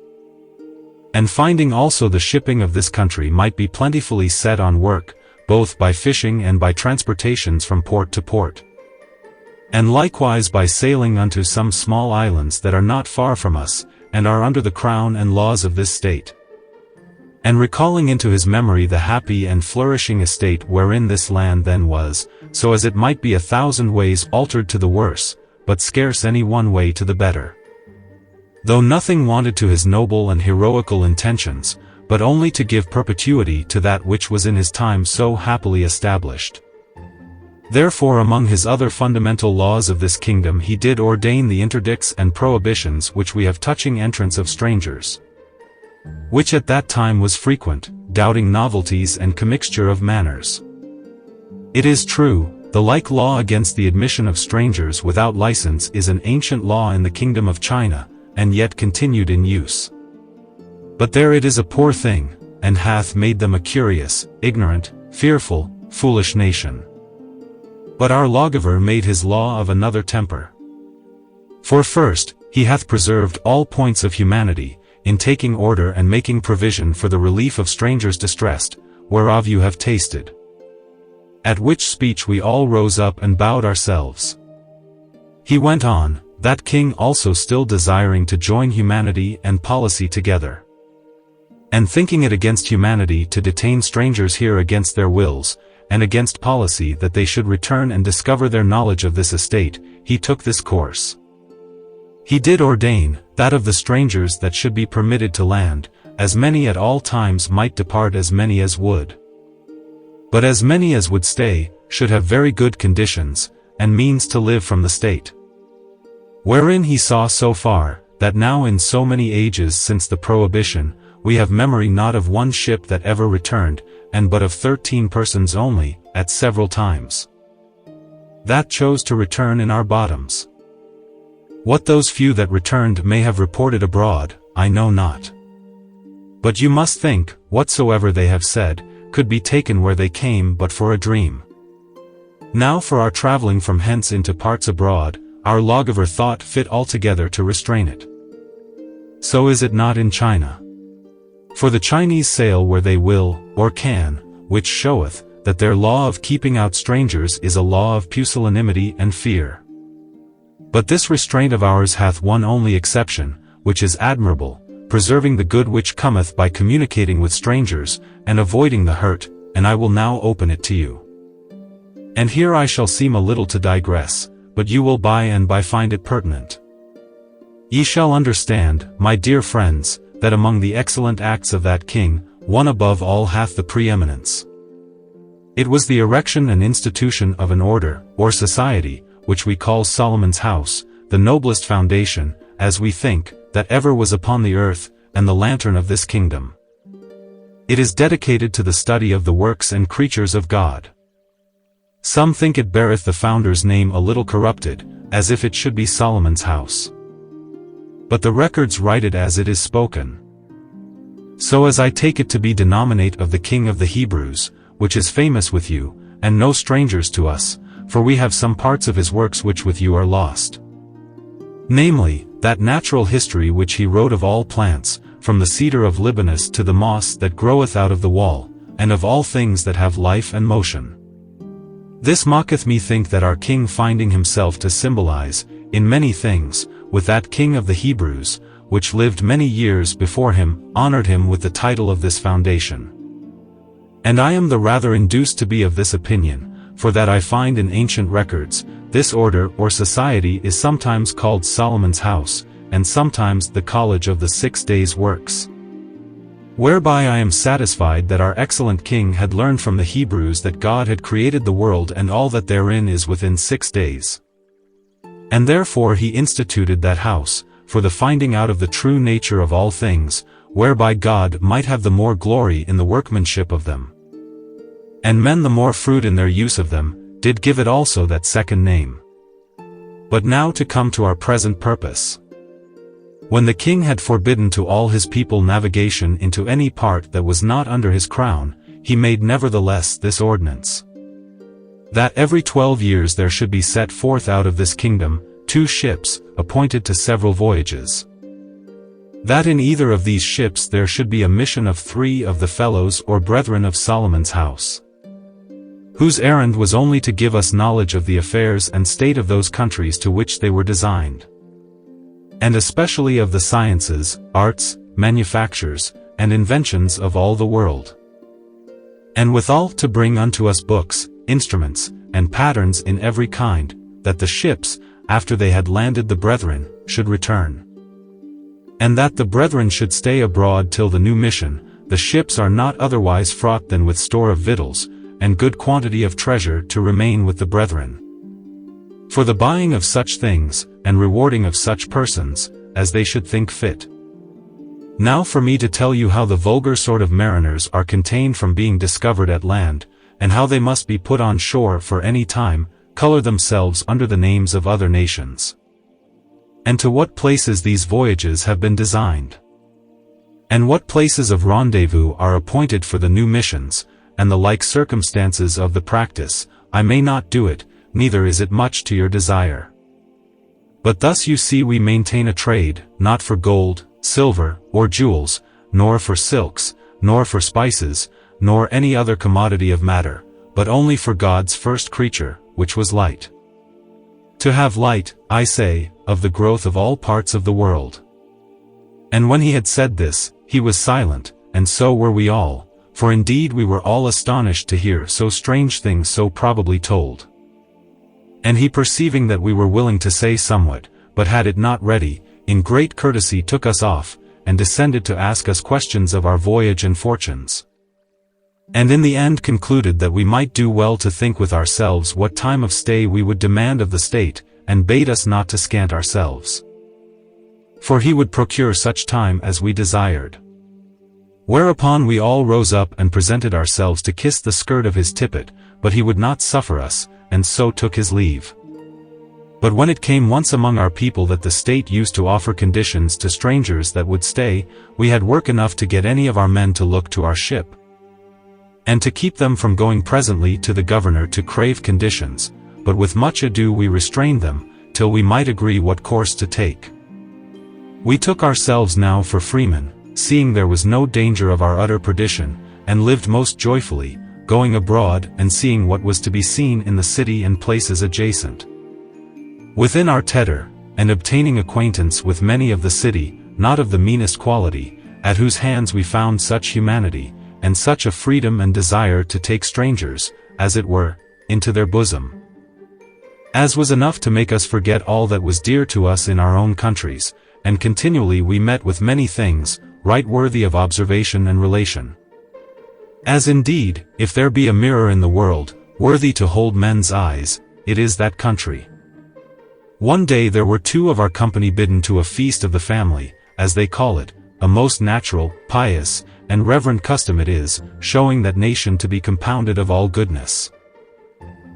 And finding also the shipping of this country might be plentifully set on work, both by fishing and by transportations from port to port. And likewise by sailing unto some small islands that are not far from us, and are under the crown and laws of this state. And recalling into his memory the happy and flourishing estate wherein this land then was, so as it might be 1,000 ways altered to the worse, but scarce any one way to the better. Though nothing wanted to his noble and heroical intentions, but only to give perpetuity to that which was in his time so happily established. Therefore among his other fundamental laws of this kingdom he did ordain the interdicts and prohibitions which we have touching entrance of strangers. Which at that time was frequent, doubting novelties and commixture of manners. It is true, the like law against the admission of strangers without license is an ancient law in the kingdom of China, and yet continued in use. But there it is a poor thing, and hath made them a curious, ignorant, fearful, foolish nation. But our lawgiver made his law of another temper. For first, he hath preserved all points of humanity, in taking order and making provision for the relief of strangers distressed, whereof you have tasted. At which speech we all rose up and bowed ourselves. He went on, that king also still desiring to join humanity and policy together. And thinking it against humanity to detain strangers here against their wills, and against policy that they should return and discover their knowledge of this estate, he took this course. He did ordain, that of the strangers that should be permitted to land, as many at all times might depart as many as would. But as many as would stay, should have very good conditions, and means to live from the state. Wherein he saw so far, that now in so many ages since the prohibition, we have memory not of one ship that ever returned, and but of 13 persons only, at several times, that chose to return in our bottoms. What those few that returned may have reported abroad, I know not. But you must think, whatsoever they have said, could be taken where they came but for a dream. Now for our travelling from hence into parts abroad, our lawgiver thought fit altogether to restrain it. So is it not in China? For the Chinese sail where they will, or can, which showeth, that their law of keeping out strangers is a law of pusillanimity and fear. But this restraint of ours hath one only exception, which is admirable, preserving the good which cometh by communicating with strangers, and avoiding the hurt, and I will now open it to you. And here I shall seem a little to digress, but you will by and by find it pertinent. Ye shall understand, my dear friends, that among the excellent acts of that king, one above all hath the preeminence. It was the erection and institution of an order, or society, which we call Solomon's house, the noblest foundation, as we think, that ever was upon the earth, and the lantern of this kingdom. It is dedicated to the study of the works and creatures of God. Some think it beareth the founder's name a little corrupted, as if it should be Solomon's house. But the records write it as it is spoken. So as I take it to be denominate of the King of the Hebrews, which is famous with you, and no strangers to us, for we have some parts of his works which with you are lost. Namely, that natural history which he wrote of all plants, from the cedar of Libanus to the moss that groweth out of the wall, and of all things that have life and motion. This mocketh me think that our king finding himself to symbolize, in many things, with that king of the Hebrews, which lived many years before him, honored him with the title of this foundation. And I am the rather induced to be of this opinion, for that I find in ancient records, this order or society is sometimes called Solomon's house, and sometimes the college of the 6 days' works. Whereby I am satisfied that our excellent king had learned from the Hebrews that God had created the world and all that therein is within 6 days. And therefore he instituted that house, for the finding out of the true nature of all things, whereby God might have the more glory in the workmanship of them. And men the more fruit in their use of them, did give it also that second name. But now to come to our present purpose. When the king had forbidden to all his people navigation into any part that was not under his crown, he made nevertheless this ordinance: that every 12 years there should be set forth out of this kingdom 2 ships, appointed to several voyages. That in either of these ships there should be a mission of 3 of the fellows or brethren of Solomon's house, whose errand was only to give us knowledge of the affairs and state of those countries to which they were designed, and especially of the sciences, arts, manufactures, and inventions of all the world. And withal to bring unto us books, instruments, and patterns in every kind, that the ships, after they had landed the brethren, should return. And that the brethren should stay abroad till the new mission, the ships are not otherwise fraught than with store of victuals, and good quantity of treasure to remain with the brethren, for the buying of such things, and rewarding of such persons, as they should think fit. Now for me to tell you how the vulgar sort of mariners are contained from being discovered at land, and how they must be put on shore for any time, color themselves under the names of other nations. And to what places these voyages have been designed, and what places of rendezvous are appointed for the new missions, and the like circumstances of the practice, I may not do it, neither is it much to your desire. But thus you see we maintain a trade, not for gold, silver, or jewels, nor for silks, nor for spices, nor any other commodity of matter, but only for God's first creature, which was light. To have light, I say, of the growth of all parts of the world. And when he had said this, he was silent, and so were we all, for indeed we were all astonished to hear so strange things so probably told. And he, perceiving that we were willing to say somewhat, but had it not ready, in great courtesy took us off, and descended to ask us questions of our voyage and fortunes. And in the end concluded that we might do well to think with ourselves what time of stay we would demand of the state, and bade us not to scant ourselves, for he would procure such time as we desired. Whereupon we all rose up and presented ourselves to kiss the skirt of his tippet, but he would not suffer us, and so took his leave. But when it came once among our people that the state used to offer conditions to strangers that would stay, we had work enough to get any of our men to look to our ship, and to keep them from going presently to the governor to crave conditions, but with much ado we restrained them, till we might agree what course to take. We took ourselves now for freemen, seeing there was no danger of our utter perdition, and lived most joyfully, going abroad and seeing what was to be seen in the city and places adjacent within our teder, and obtaining acquaintance with many of the city, not of the meanest quality, at whose hands we found such humanity, and such a freedom and desire to take strangers, as it were, into their bosom, as was enough to make us forget all that was dear to us in our own countries, and continually we met with many things, right worthy of observation and relation. As indeed, if there be a mirror in the world, worthy to hold men's eyes, it is that country. One day there were 2 of our company bidden to a feast of the family, as they call it, a most natural, pious, and reverent custom it is, showing that nation to be compounded of all goodness.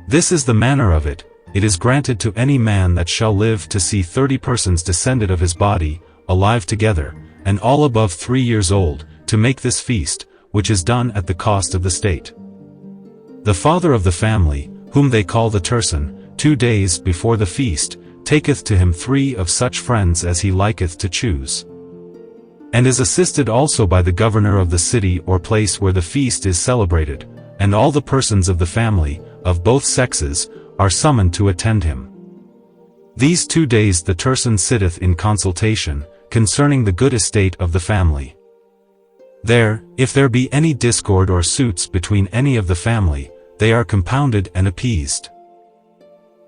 This is the manner of it: it is granted to any man that shall live to see 30 persons descended of his body, alive together, and all above 3 years old, to make this feast, which is done at the cost of the state. The father of the family, whom they call the Tersan, 2 days before the feast, taketh to him 3 of such friends as he liketh to choose. And is assisted also by the governor of the city or place where the feast is celebrated, and all the persons of the family, of both sexes, are summoned to attend him. These 2 days the Tersan sitteth in consultation, concerning the good estate of the family. There, if there be any discord or suits between any of the family, they are compounded and appeased.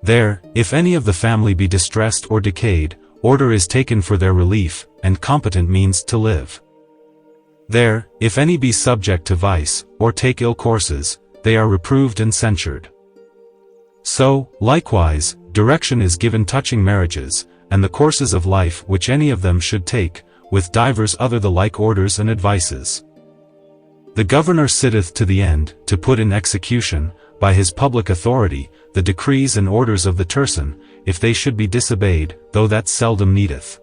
There, if any of the family be distressed or decayed, order is taken for their relief, and competent means to live. There, if any be subject to vice, or take ill courses, they are reproved and censured. So, likewise, direction is given touching marriages, and the courses of life which any of them should take, with divers other the like orders and advices. The governor sitteth to the end, to put in execution, by his public authority, the decrees and orders of the Tersan, if they should be disobeyed, though that seldom needeth.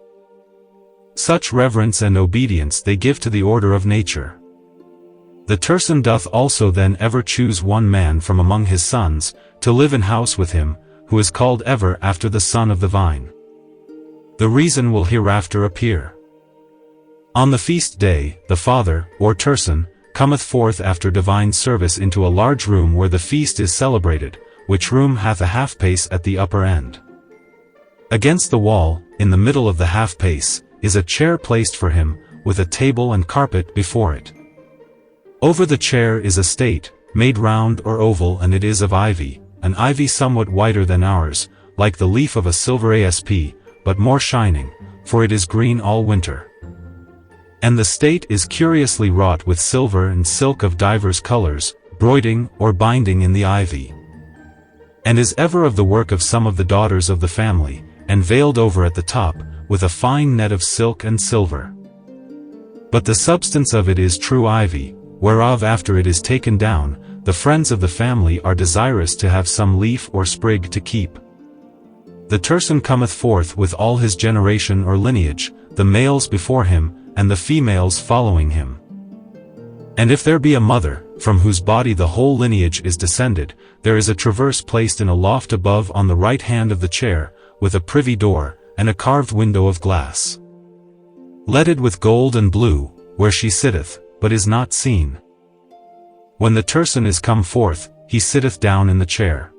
Such reverence and obedience they give to the order of nature. The Tersan doth also then ever choose one man from among his sons, to live in house with him, who is called ever after the son of the vine. The reason will hereafter appear. On the feast day, the father, or Tersan, cometh forth after divine service into a large room where the feast is celebrated, which room hath a half-pace at the upper end. Against the wall, in the middle of the half-pace, is a chair placed for him, with a table and carpet before it. Over the chair is a state, made round or oval, and it is of ivy, an ivy somewhat whiter than ours, like the leaf of a silver asp, but more shining, for it is green all winter. And the state is curiously wrought with silver and silk of divers colors, broiding or binding in the ivy. And is ever of the work of some of the daughters of the family, and veiled over at the top, with a fine net of silk and silver. But the substance of it is true ivy, whereof after it is taken down, the friends of the family are desirous to have some leaf or sprig to keep. The Tersan cometh forth with all his generation or lineage, the males before him, and the females following him. And if there be a mother, from whose body the whole lineage is descended, there is a traverse placed in a loft above on the right hand of the chair, with a privy door, and a carved window of glass, leaded with gold and blue, where she sitteth, but is not seen. When the Tersan is come forth, he sitteth down in the chair.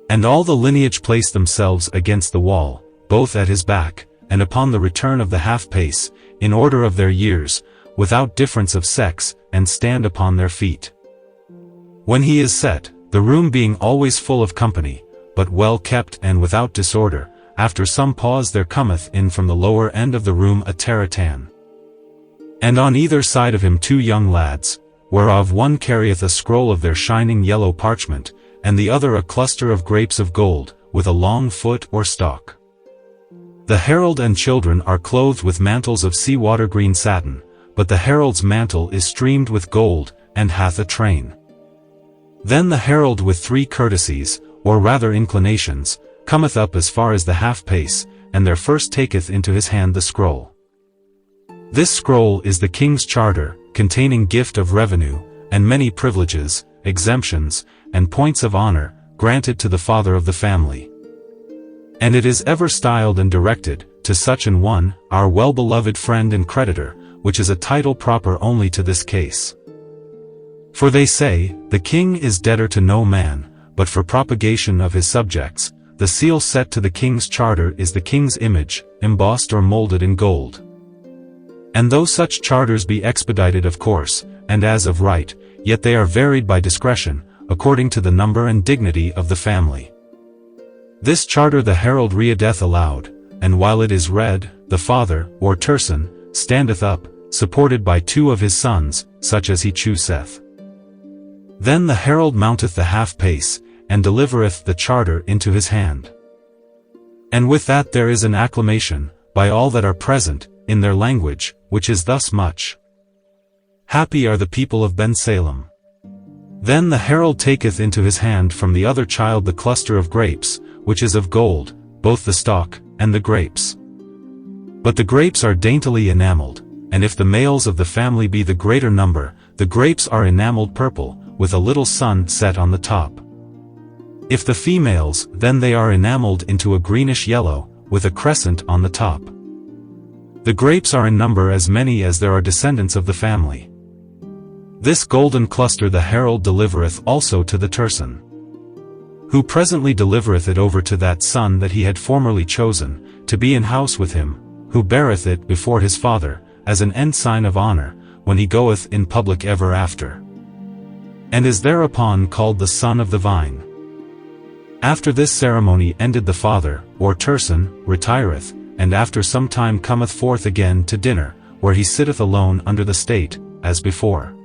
And all the lineage place themselves against the wall, both at his back, and upon the return of the half-pace, in order of their years, without difference of sex, and stand upon their feet. When he is set, the room being always full of company, but well kept and without disorder, after some pause there cometh in from the lower end of the room a taratan. And on either side of him 2 young lads, whereof one carrieth a scroll of their shining yellow parchment, and the other a cluster of grapes of gold, with a long foot or stalk. The herald and children are clothed with mantles of sea-water green satin, but the herald's mantle is streamed with gold, and hath a train. Then the herald with 3 courtesies, or rather inclinations, cometh up as far as the half-pace, and there first taketh into his hand the scroll. This scroll is the king's charter, containing gift of revenue, and many privileges, exemptions, and points of honor, granted to the father of the family. And it is ever styled and directed, to such an one, our well-beloved friend and creditor, which is a title proper only to this case. For they say, the king is debtor to no man, but for propagation of his subjects, the seal set to the king's charter is the king's image, embossed or molded in gold. And though such charters be expedited of course, and as of right, yet they are varied by discretion, according to the number and dignity of the family. This charter the herald readeth aloud, and while it is read, the father, or Tersan, standeth up, supported by 2 of his sons, such as he chooseth. Then the herald mounteth the half-pace, and delivereth the charter into his hand. And with that there is an acclamation, by all that are present, in their language, which is thus much. Happy are the people of Ben-Salem. Then the herald taketh into his hand from the other child the cluster of grapes, which is of gold, both the stalk, and the grapes. But the grapes are daintily enameled, and if the males of the family be the greater number, the grapes are enameled purple, with a little sun set on the top. If the females, then they are enameled into a greenish yellow, with a crescent on the top. The grapes are in number as many as there are descendants of the family. This golden cluster the herald delivereth also to the Tirsan, who presently delivereth it over to that son that he had formerly chosen, to be in house with him, who beareth it before his father, as an ensign of honor, when he goeth in public ever after. And is thereupon called the son of the vine. After this ceremony ended the father, or Tirsan, retireth, and after some time cometh forth again to dinner, where he sitteth alone under the state, as before.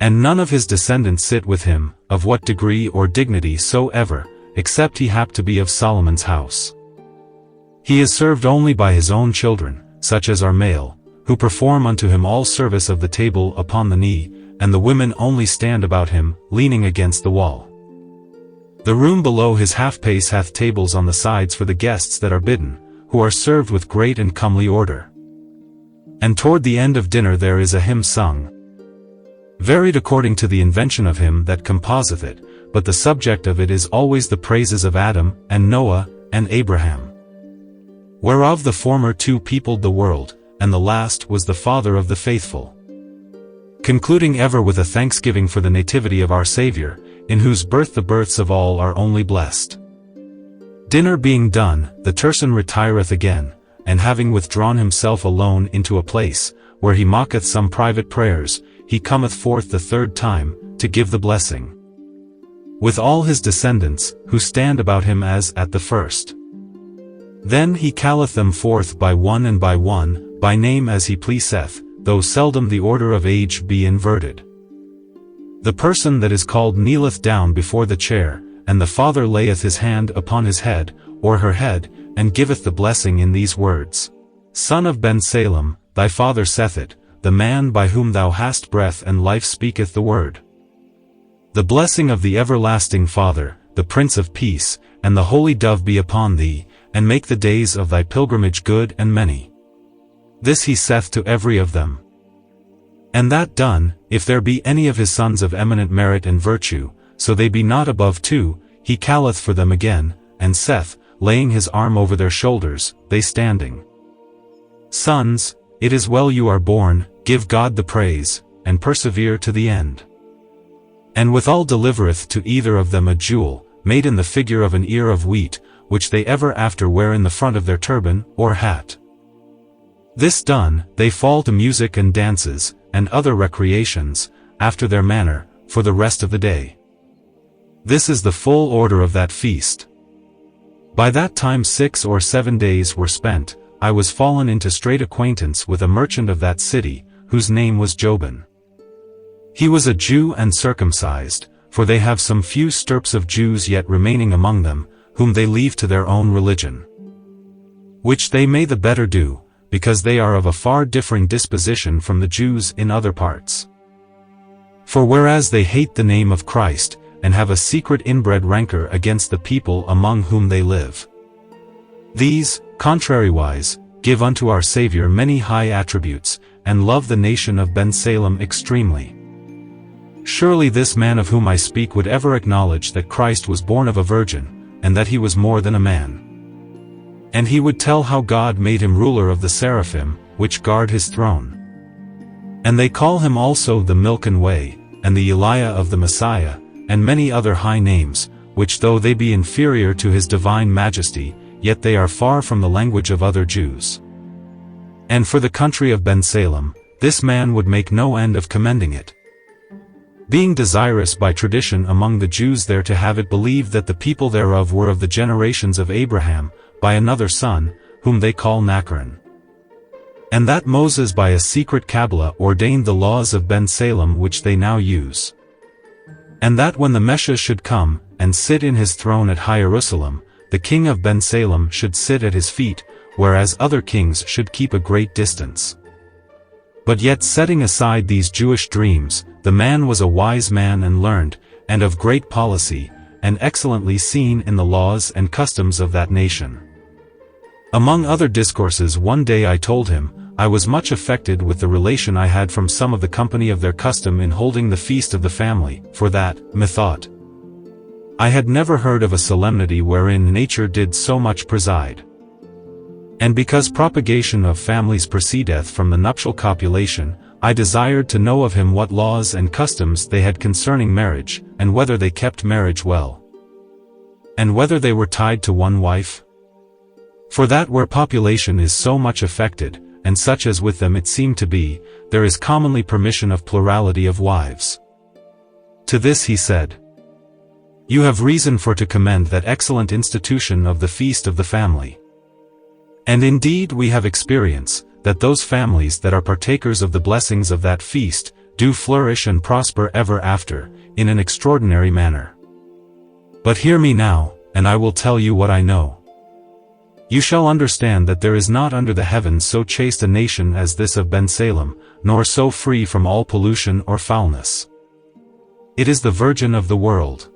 And none of his descendants sit with him, of what degree or dignity soever, except he hap to be of Solomon's house. He is served only by his own children, such as are male, who perform unto him all service of the table upon the knee, and the women only stand about him, leaning against the wall. The room below his half-pace hath tables on the sides for the guests that are bidden, who are served with great and comely order. And toward the end of dinner there is a hymn sung, varied according to the invention of him that composeth it, but the subject of it is always the praises of Adam, and Noah, and Abraham. Whereof the former two peopled the world, and the last was the father of the faithful. Concluding ever with a thanksgiving for the nativity of our Saviour, in whose birth the births of all are only blessed. Dinner being done, the Tirsan retireth again, and having withdrawn himself alone into a place, where he mocketh some private prayers, he cometh forth the third time, to give the blessing, with all his descendants, who stand about him as at the first. Then he calleth them forth by one and by name as he pleaseth, though seldom the order of age be inverted. The person that is called kneeleth down before the chair, and the father layeth his hand upon his head, or her head, and giveth the blessing in these words: Son of Ben-Salem, thy father saith it, the man by whom thou hast breath and life speaketh the word. The blessing of the everlasting Father, the Prince of Peace, and the Holy Dove be upon thee, and make the days of thy pilgrimage good and many. This he saith to every of them. And that done, if there be any of his sons of eminent merit and virtue, so they be not above 2, he calleth for them again, and saith, laying his arm over their shoulders, they standing: Sons, it is well you are born, give God the praise, and persevere to the end. And withal delivereth to either of them a jewel, made in the figure of an ear of wheat, which they ever after wear in the front of their turban, or hat. This done, they fall to music and dances, and other recreations, after their manner, for the rest of the day. This is the full order of that feast. By that time 6 or 7 days were spent, I was fallen into straight acquaintance with a merchant of that city, whose name was Jobin. He was a Jew and circumcised, for they have some few stirps of Jews yet remaining among them, whom they leave to their own religion. Which they may the better do, because they are of a far differing disposition from the Jews in other parts. For whereas they hate the name of Christ, and have a secret inbred rancor against the people among whom they live, these, contrariwise, give unto our Saviour many high attributes, and love the nation of Ben-Salem extremely. Surely this man of whom I speak would ever acknowledge that Christ was born of a virgin, and that he was more than a man. And he would tell how God made him ruler of the seraphim, which guard his throne. And they call him also the Milken Way, and the Eliah of the Messiah, and many other high names, which though they be inferior to his divine majesty, yet they are far from the language of other Jews. And for the country of Ben-Salem, this man would make no end of commending it, being desirous by tradition among the Jews there to have it believed that the people thereof were of the generations of Abraham, by another son, whom they call Nacharan. And that Moses by a secret Kabbalah ordained the laws of Ben-Salem which they now use. And that when the Messiah should come, and sit in his throne at High Jerusalem, the king of Ben-Salem should sit at his feet, whereas other kings should keep a great distance. But yet setting aside these Jewish dreams, the man was a wise man and learned, and of great policy, and excellently seen in the laws and customs of that nation. Among other discourses one day I told him, I was much affected with the relation I had from some of the company of their custom in holding the feast of the family, for that, methought, I had never heard of a solemnity wherein nature did so much preside. And because propagation of families proceedeth from the nuptial copulation, I desired to know of him what laws and customs they had concerning marriage, and whether they kept marriage well. And whether they were tied to one wife? For that where population is so much affected, and such as with them it seemed to be, there is commonly permission of plurality of wives. To this he said, You have reason for to commend that excellent institution of the feast of the family. And indeed we have experience, that those families that are partakers of the blessings of that feast, do flourish and prosper ever after, in an extraordinary manner. But hear me now, and I will tell you what I know. You shall understand that there is not under the heavens so chaste a nation as this of Bensalem, nor so free from all pollution or foulness. It is the Virgin of the world.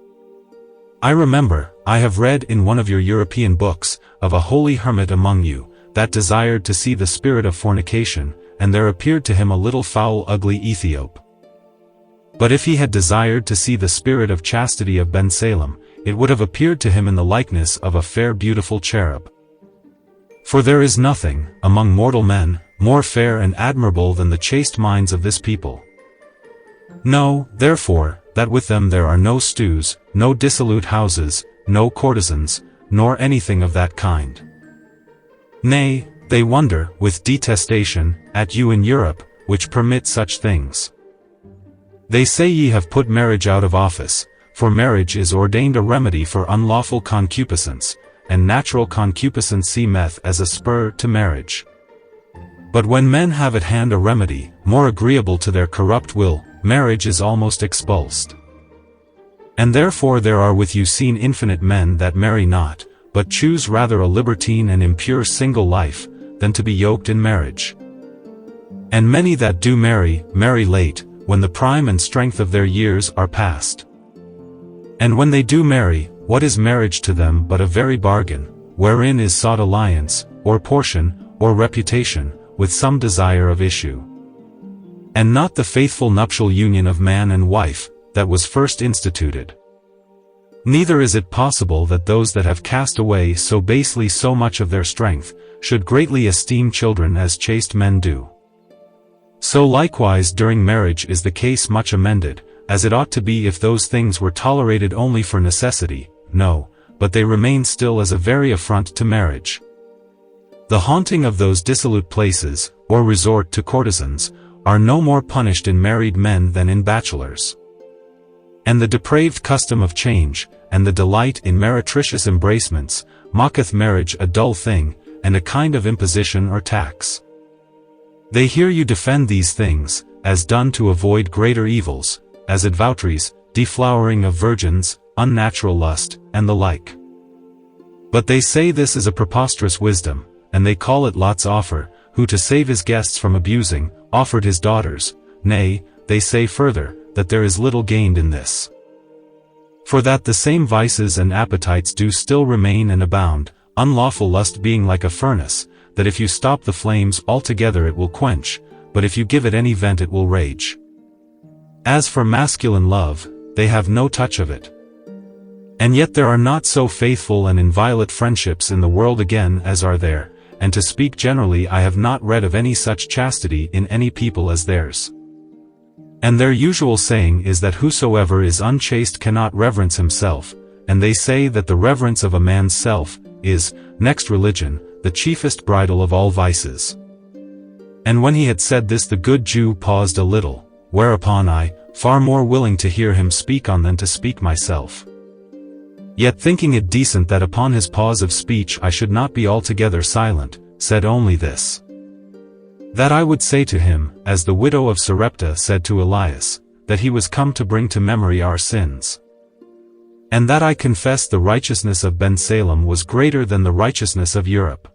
I remember, I have read in one of your European books, of a holy hermit among you, that desired to see the spirit of fornication, and there appeared to him a little foul ugly Ethiop. But if he had desired to see the spirit of chastity of Bensalem, it would have appeared to him in the likeness of a fair beautiful cherub. For there is nothing, among mortal men, more fair and admirable than the chaste minds of this people. Know, therefore, that with them there are no stews, no dissolute houses, no courtesans, nor anything of that kind. Nay, they wonder, with detestation, at you in Europe, which permit such things. They say ye have put marriage out of office, for marriage is ordained a remedy for unlawful concupiscence, and natural concupiscence seemeth as a spur to marriage. But when men have at hand a remedy, more agreeable to their corrupt will, marriage is almost expulsed. And therefore there are with you seen infinite men that marry not, but choose rather a libertine and impure single life, than to be yoked in marriage. And many that do marry, marry late, when the prime and strength of their years are past. And when they do marry, what is marriage to them but a very bargain, wherein is sought alliance, or portion, or reputation, with some desire of issue. And not the faithful nuptial union of man and wife, that was first instituted. Neither is it possible that those that have cast away so basely so much of their strength, should greatly esteem children as chaste men do. So likewise during marriage is the case much amended, as it ought to be if those things were tolerated only for necessity, no, but they remain still as a very affront to marriage. The haunting of those dissolute places, or resort to courtesans, are no more punished in married men than in bachelors. And the depraved custom of change, and the delight in meretricious embracements, mocketh marriage a dull thing, and a kind of imposition or tax. They hear you defend these things, as done to avoid greater evils, as advoutries, deflowering of virgins, unnatural lust, and the like. But they say this is a preposterous wisdom, and they call it Lot's offer, who to save his guests from abusing, offered his daughters. Nay, they say further, that there is little gained in this. For that the same vices and appetites do still remain and abound, unlawful lust being like a furnace, that if you stop the flames altogether it will quench, but if you give it any vent it will rage. As for masculine love, they have no touch of it. And yet there are not so faithful and inviolate friendships in the world again as are there, and to speak generally I have not read of any such chastity in any people as theirs. And their usual saying is that whosoever is unchaste cannot reverence himself, and they say that the reverence of a man's self, is, next religion, the chiefest bridle of all vices. And when he had said this the good Jew paused a little, whereupon I, far more willing to hear him speak on than to speak myself, yet thinking it decent that upon his pause of speech I should not be altogether silent, said only this: that I would say to him, as the widow of Sarepta said to Elias, that he was come to bring to memory our sins. And that I confessed the righteousness of Bensalem was greater than the righteousness of Europe.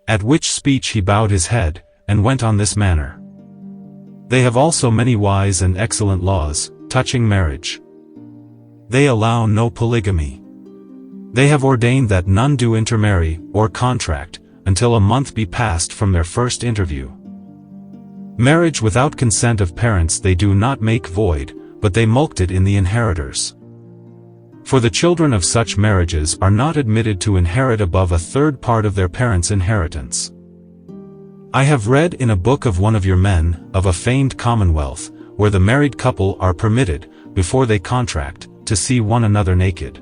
At which speech he bowed his head, and went on this manner: They have also many wise and excellent laws, touching marriage. They allow no polygamy. They have ordained that none do intermarry, or contract, until a month be passed from their first interview. Marriage without consent of parents they do not make void, but they mulct it in the inheritors. For the children of such marriages are not admitted to inherit above a third part of their parents' inheritance. I have read in a book of one of your men, of a feigned commonwealth, where the married couple are permitted, before they contract, to see one another naked.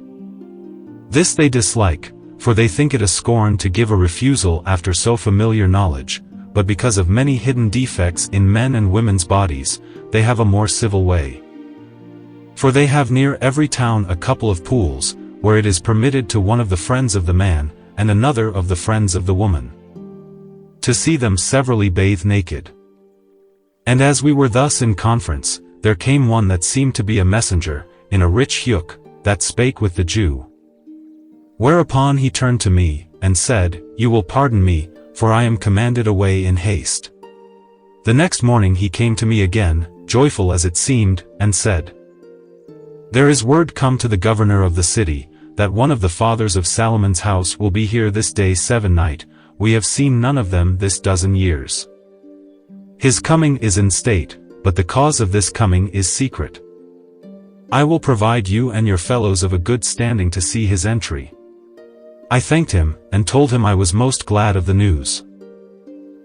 This they dislike, for they think it a scorn to give a refusal after so familiar knowledge, but because of many hidden defects in men and women's bodies, they have a more civil way. For they have near every town a couple of pools, where it is permitted to one of the friends of the man, and another of the friends of the woman, to see them severally bathe naked. And as we were thus in conference, there came one that seemed to be a messenger, in a rich yoke, that spake with the Jew. Whereupon he turned to me, and said, You will pardon me, for I am commanded away in haste. The next morning he came to me again, joyful as it seemed, and said, There is word come to the governor of the city, that one of the fathers of Salomon's house will be here this day 7 night, we have seen none of them this dozen years. His coming is in state, but the cause of this coming is secret. I will provide you and your fellows of a good standing to see his entry. I thanked him, and told him I was most glad of the news.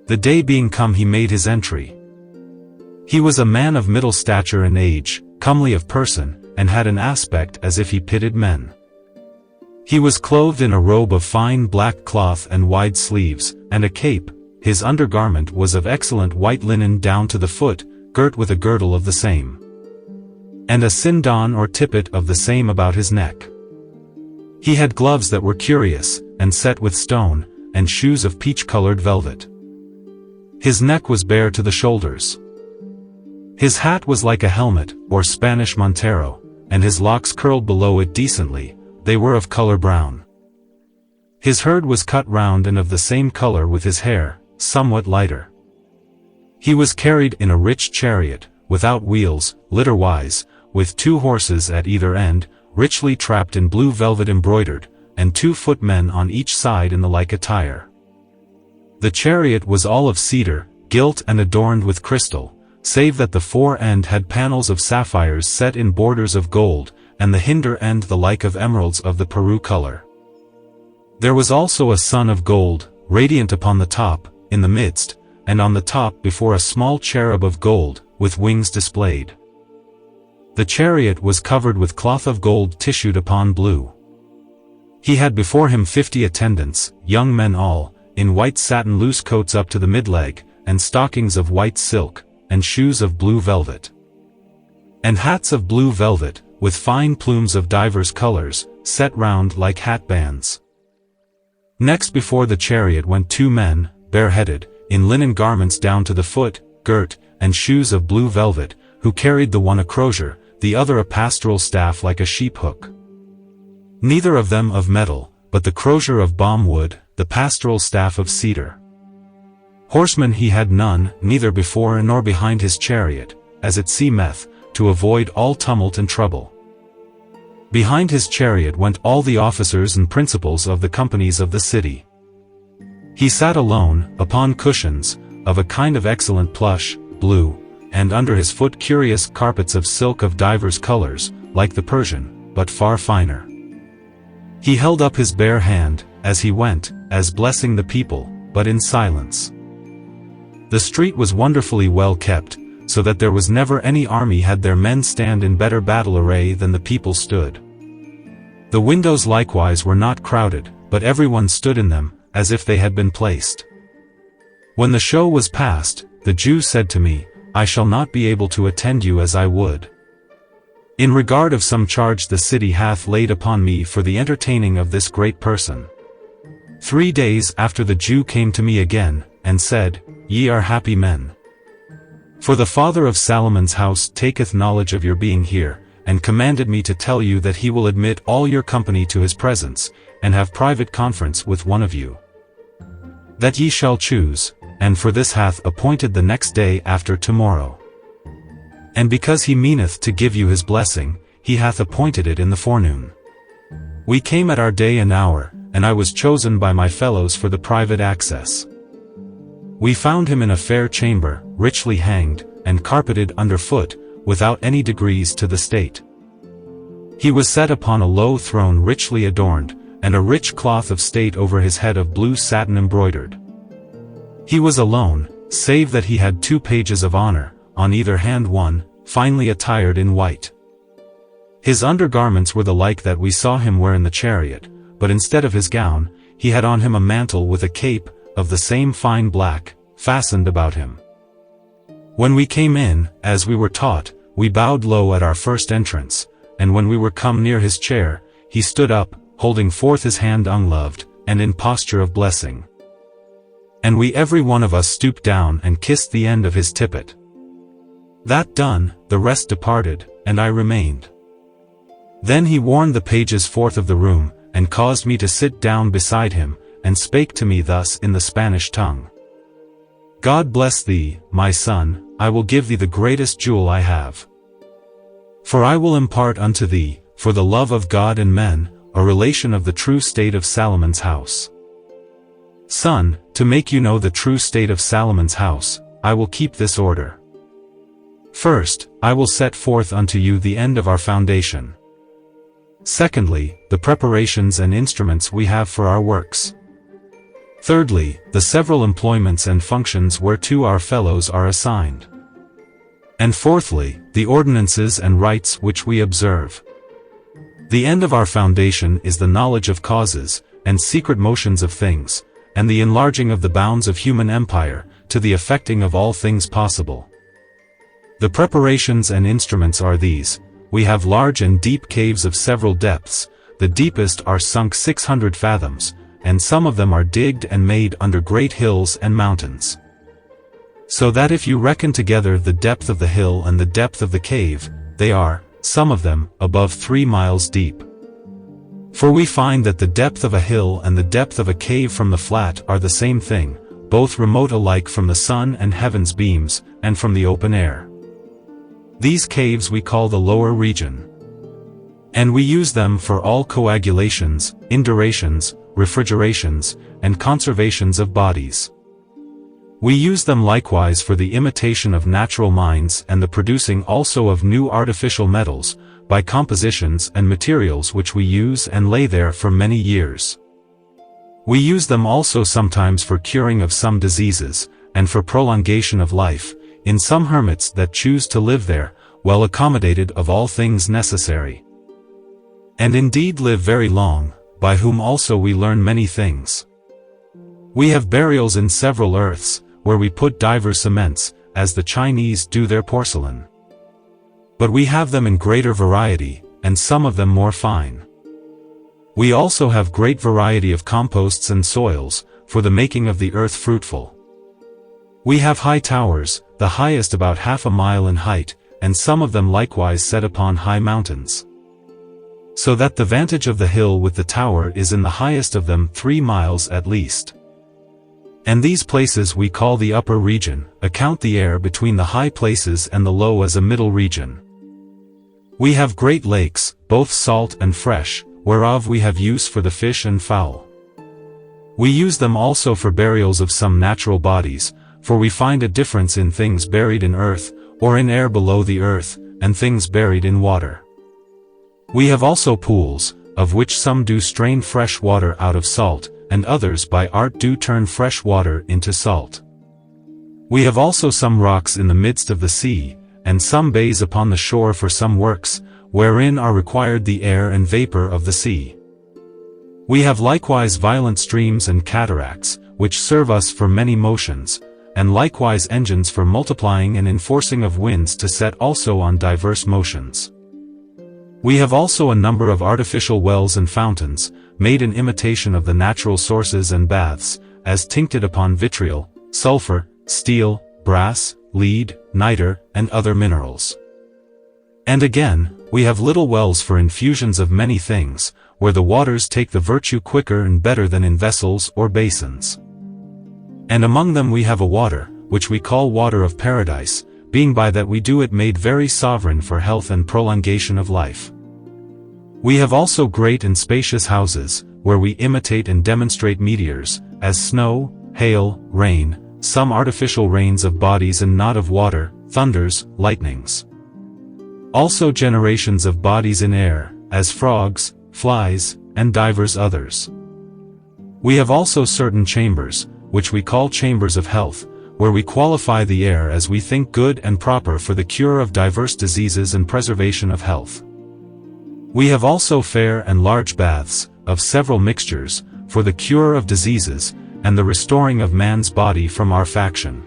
The day being come he made his entry. He was a man of middle stature and age, comely of person, and had an aspect as if he pitied men. He was clothed in a robe of fine black cloth and wide sleeves, and a cape. His undergarment was of excellent white linen down to the foot, girt with a girdle of the same, and a sindon or tippet of the same about his neck. He had gloves that were curious, and set with stone, and shoes of peach-colored velvet. His neck was bare to the shoulders. His hat was like a helmet, or Spanish montero, and his locks curled below it decently, they were of color brown. His herd was cut round and of the same color with his hair, somewhat lighter. He was carried in a rich chariot, without wheels, litter-wise, with 2 horses at either end, richly trapped in blue velvet embroidered, and 2 footmen on each side in the like attire. The chariot was all of cedar, gilt and adorned with crystal, save that the fore end had panels of sapphires set in borders of gold, and the hinder end the like of emeralds of the Peru color. There was also a sun of gold, radiant upon the top, in the midst, and on the top before a small cherub of gold, with wings displayed. The chariot was covered with cloth of gold tissued upon blue. He had before him 50 attendants, young men all, in white satin loose coats up to the mid-leg, and stockings of white silk, and shoes of blue velvet, and hats of blue velvet, with fine plumes of divers colors, set round like hat bands. Next before the chariot went 2 men, bareheaded, in linen garments down to the foot, girt, and shoes of blue velvet, who carried the one a crosier, the other a pastoral staff like a sheep-hook. Neither of them of metal, but the crosier of balm wood, the pastoral staff of cedar. Horsemen he had none, neither before nor behind his chariot, as it seemeth, to avoid all tumult and trouble. Behind his chariot went all the officers and principals of the companies of the city. He sat alone, upon cushions, of a kind of excellent plush, blue, and under his foot curious carpets of silk of divers colors, like the Persian, but far finer. He held up his bare hand, as he went, as blessing the people, but in silence. The street was wonderfully well kept, so that there was never any army had their men stand in better battle array than the people stood. The windows likewise were not crowded, but everyone stood in them, as if they had been placed. When the show was past, the Jew said to me, I shall not be able to attend you as I would, in regard of some charge the city hath laid upon me for the entertaining of this great person. 3 days after the Jew came to me again, and said, Ye are happy men. For the father of Salomon's house taketh knowledge of your being here, and commanded me to tell you that he will admit all your company to his presence, and have private conference with one of you, that ye shall choose, and for this hath appointed the next day after tomorrow. And because he meaneth to give you his blessing, he hath appointed it in the forenoon. We came at our day and hour, and I was chosen by my fellows for the private access. We found him in a fair chamber, richly hanged, and carpeted underfoot, without any degrees to the state. He was set upon a low throne richly adorned, and a rich cloth of state over his head of blue satin embroidered. He was alone, save that he had 2 pages of honor, on either hand one, finely attired in white. His undergarments were the like that we saw him wear in the chariot, but instead of his gown, he had on him a mantle with a cape, of the same fine black, fastened about him. When we came in, as we were taught, we bowed low at our first entrance, and when we were come near his chair, he stood up, holding forth his hand ungloved, and in posture of blessing. And we every one of us stooped down and kissed the end of his tippet. That done, the rest departed, and I remained. Then he warned the pages forth of the room, and caused me to sit down beside him, and spake to me thus in the Spanish tongue. God bless thee, my son, I will give thee the greatest jewel I have. For I will impart unto thee, for the love of God and men, a relation of the true state of Salomon's house. Son, to make you know the true state of Salomon's house, I will keep this order. First, I will set forth unto you the end of our foundation. Secondly, the preparations and instruments we have for our works. Thirdly, the several employments and functions whereto our fellows are assigned. And fourthly, the ordinances and rites which we observe. The end of our foundation is the knowledge of causes, and secret motions of things, and the enlarging of the bounds of human empire, to the effecting of all things possible. The preparations and instruments are these: we have large and deep caves of several depths, the deepest are sunk 600 fathoms, and some of them are digged and made under great hills and mountains. So that if you reckon together the depth of the hill and the depth of the cave, they are, some of them, above 3 miles deep. For we find that the depth of a hill and the depth of a cave from the flat are the same thing, both remote alike from the sun and heaven's beams, and from the open air. These caves we call the lower region. And we use them for all coagulations, indurations, refrigerations, and conservations of bodies. We use them likewise for the imitation of natural minds and the producing also of new artificial metals, by compositions and materials which we use and lay there for many years. We use them also sometimes for curing of some diseases, and for prolongation of life, in some hermits that choose to live there, well accommodated of all things necessary. And indeed live very long, by whom also we learn many things. We have burials in several earths, where we put divers cements, as the Chinese do their porcelain. But we have them in greater variety, and some of them more fine. We also have great variety of composts and soils, for the making of the earth fruitful. We have high towers, the highest about 1/2 mile in height, and some of them likewise set upon high mountains. So that the vantage of the hill with the tower is in the highest of them 3 miles at least. And these places we call the upper region, account the air between the high places and the low as a middle region. We have great lakes, both salt and fresh, whereof we have use for the fish and fowl. We use them also for burials of some natural bodies, for we find a difference in things buried in earth, or in air below the earth, and things buried in water. We have also pools, of which some do strain fresh water out of salt, and others by art do turn fresh water into salt. We have also some rocks in the midst of the sea, and some bays upon the shore for some works, wherein are required the air and vapor of the sea. We have likewise violent streams and cataracts, which serve us for many motions, and likewise engines for multiplying and enforcing of winds to set also on diverse motions. We have also a number of artificial wells and fountains, made in imitation of the natural sources and baths, as tincted upon vitriol, sulfur, steel, brass, lead, niter, and other minerals. And again, we have little wells for infusions of many things, where the waters take the virtue quicker and better than in vessels or basins. And among them we have a water, which we call water of paradise, being by that we do it made very sovereign for health and prolongation of life. We have also great and spacious houses, where we imitate and demonstrate meteors, as snow, hail, rain, some artificial rains of bodies and not of water, thunders, lightnings. Also generations of bodies in air, as frogs, flies, and divers others. We have also certain chambers, which we call chambers of health, where we qualify the air as we think good and proper for the cure of diverse diseases and preservation of health. We have also fair and large baths, of several mixtures, for the cure of diseases, and the restoring of man's body from arfaction.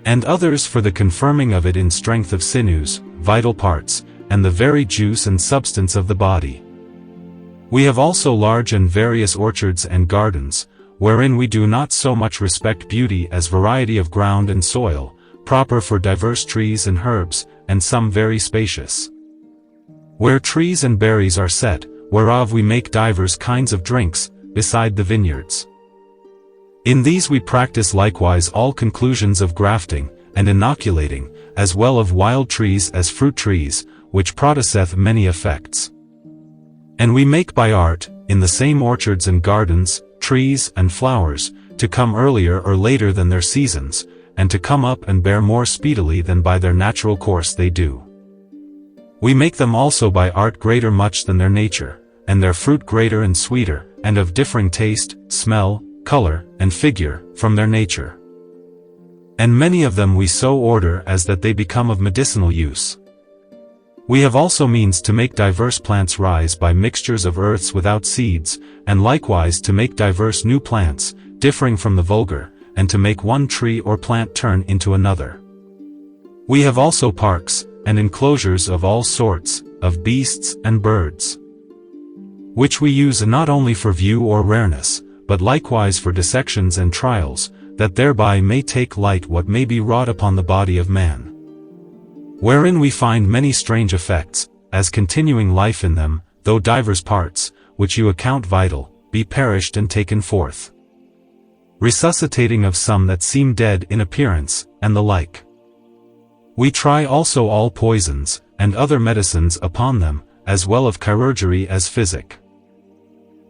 And others for the confirming of it in strength of sinews, vital parts, and the very juice and substance of the body. We have also large and various orchards and gardens, wherein we do not so much respect beauty as variety of ground and soil, proper for diverse trees and herbs, and some very spacious. Where trees and berries are set, whereof we make divers kinds of drinks, beside the vineyards. In these we practice likewise all conclusions of grafting, and inoculating, as well of wild trees as fruit trees, which produceth many effects. And we make by art, in the same orchards and gardens, trees and flowers, to come earlier or later than their seasons, and to come up and bear more speedily than by their natural course they do. We make them also by art greater much than their nature, and their fruit greater and sweeter, and of differing taste, smell, color, and figure, from their nature. And many of them we so order as that they become of medicinal use. We have also means to make diverse plants rise by mixtures of earths without seeds, and likewise to make diverse new plants, differing from the vulgar, and to make one tree or plant turn into another. We have also parks, and enclosures of all sorts, of beasts and birds, which we use not only for view or rareness, but likewise for dissections and trials, that thereby may take light what may be wrought upon the body of man. Wherein we find many strange effects, as continuing life in them, though divers parts, which you account vital, be perished and taken forth. Resuscitating of some that seem dead in appearance, and the like. We try also all poisons, and other medicines upon them, as well of chirurgery as physic.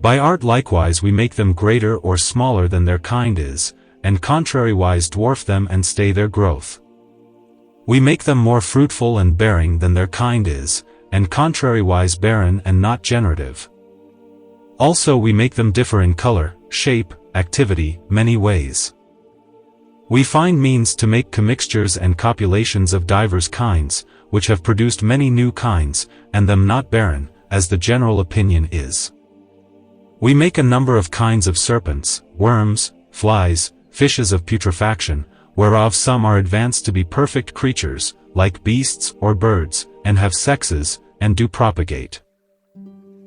By art likewise we make them greater or smaller than their kind is, and contrariwise dwarf them and stay their growth. We make them more fruitful and bearing than their kind is, and contrariwise barren and not generative. Also we make them differ in color, shape, activity, many ways. We find means to make commixtures and copulations of divers kinds, which have produced many new kinds, and them not barren, as the general opinion is. We make a number of kinds of serpents, worms, flies, fishes of putrefaction, whereof some are advanced to be perfect creatures, like beasts or birds, and have sexes, and do propagate.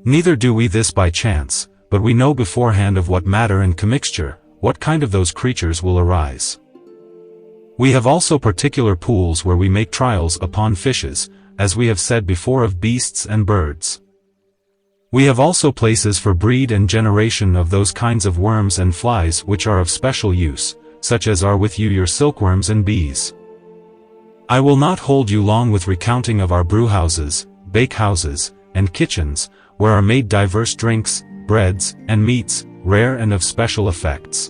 Neither do we this by chance, but we know beforehand of what matter and commixture, what kind of those creatures will arise. We have also particular pools where we make trials upon fishes, as we have said before of beasts and birds. We have also places for breed and generation of those kinds of worms and flies which are of special use, such as are with you your silkworms and bees. I will not hold you long with recounting of our brewhouses, bakehouses, and kitchens, where are made diverse drinks, breads, and meats, rare and of special effects.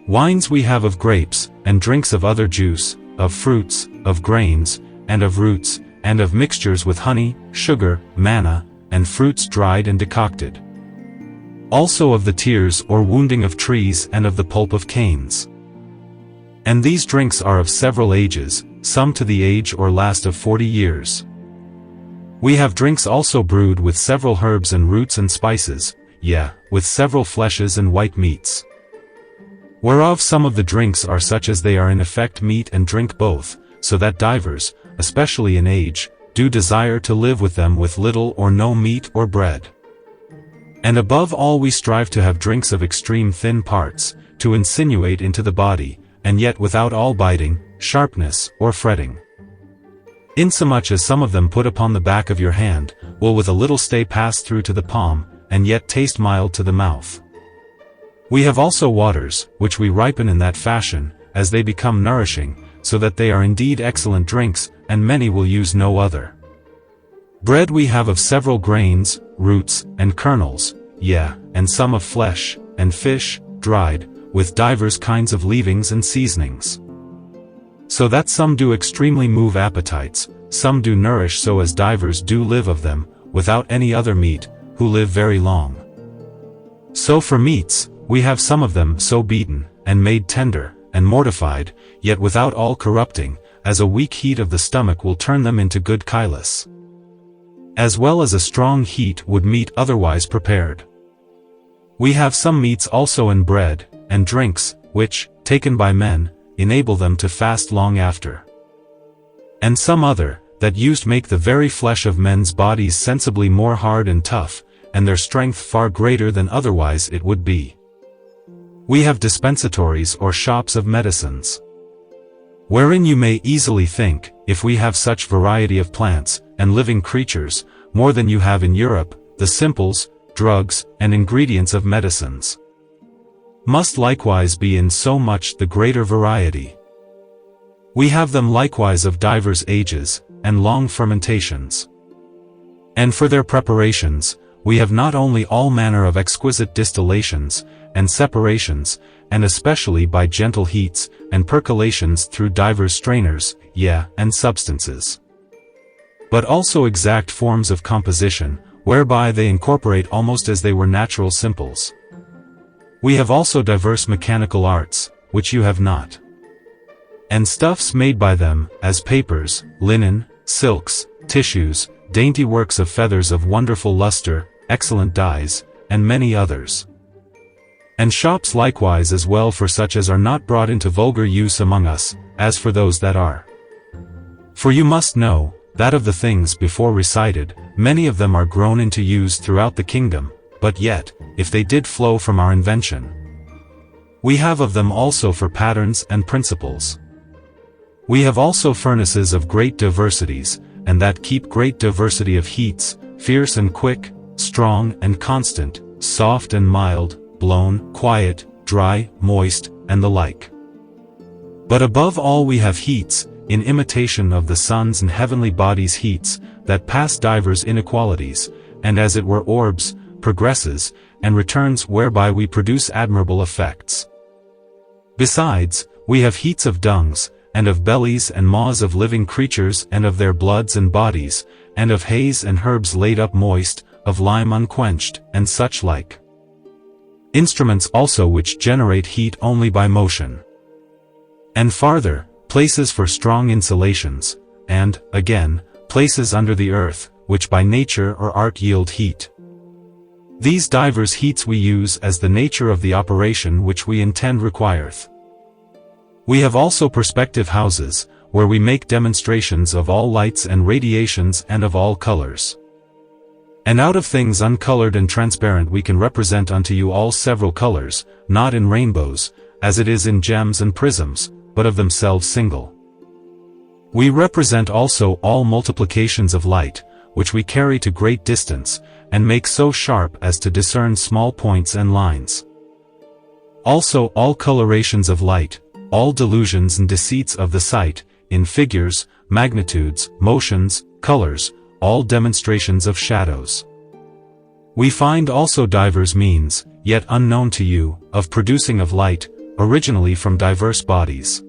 Wines we have of grapes, and drinks of other juice, of fruits, of grains, and of roots, and of mixtures with honey, sugar, manna, and fruits dried and decocted. Also of the tears or wounding of trees and of the pulp of canes. And these drinks are of several ages, some to the age or last of 40 years. We have drinks also brewed with several herbs and roots and spices, yea, with several fleshes and white meats. Whereof some of the drinks are such as they are in effect meat and drink both, so that divers, especially in age, do desire to live with them with little or no meat or bread. And above all we strive to have drinks of extreme thin parts, to insinuate into the body, and yet without all biting, sharpness, or fretting. Insomuch as some of them put upon the back of your hand, will with a little stay pass through to the palm, and yet taste mild to the mouth. We have also waters, which we ripen in that fashion, as they become nourishing, so that they are indeed excellent drinks, and many will use no other. Bread we have of several grains, roots, and kernels, yea, and some of flesh, and fish, dried, with divers kinds of leavings and seasonings. So that some do extremely move appetites, some do nourish so as divers do live of them, without any other meat, who live very long. So for meats, we have some of them so beaten, and made tender, and mortified, yet without all corrupting, as a weak heat of the stomach will turn them into good chylus. As well as a strong heat would meat otherwise prepared. We have some meats also in bread, and drinks, which, taken by men, enable them to fast long after. And some other, that used make the very flesh of men's bodies sensibly more hard and tough, and their strength far greater than otherwise it would be. We have dispensatories or shops of medicines. Wherein you may easily think, if we have such variety of plants, and living creatures, more than you have in Europe, the simples, drugs, and ingredients of medicines must likewise be in so much the greater variety. We have them likewise of divers ages, and long fermentations. And for their preparations, we have not only all manner of exquisite distillations, and separations, and especially by gentle heats, and percolations through divers strainers, and substances, but also exact forms of composition, whereby they incorporate almost as they were natural simples. We have also diverse mechanical arts, which you have not. And stuffs made by them, as papers, linen, silks, tissues, dainty works of feathers of wonderful luster, excellent dyes, and many others. And shops likewise as well for such as are not brought into vulgar use among us, as for those that are. For you must know, that of the things before recited, many of them are grown into use throughout the kingdom, but yet, if they did flow from our invention, we have of them also for patterns and principles. We have also furnaces of great diversities, and that keep great diversity of heats, fierce and quick, strong and constant, soft and mild, blown, quiet, dry, moist, and the like. But above all we have heats, in imitation of the sun's and heavenly bodies heats, that pass divers inequalities, and as it were orbs, progresses, and returns whereby we produce admirable effects. Besides, we have heats of dungs, and of bellies and maws of living creatures and of their bloods and bodies, and of hays and herbs laid up moist, of lime unquenched, and such like. Instruments also which generate heat only by motion. And farther, places for strong insulations, and, again, places under the earth, which by nature or art yield heat. These divers heats we use as the nature of the operation which we intend requireth. We have also perspective houses, where we make demonstrations of all lights and radiations and of all colors. And out of things uncolored and transparent we can represent unto you all several colors, not in rainbows, as it is in gems and prisms, but of themselves single. We represent also all multiplications of light, which we carry to great distance, and make so sharp as to discern small points and lines. Also all colorations of light, all delusions and deceits of the sight, in figures, magnitudes, motions, colors, all demonstrations of shadows. We find also divers means, yet unknown to you, of producing of light, originally from diverse bodies.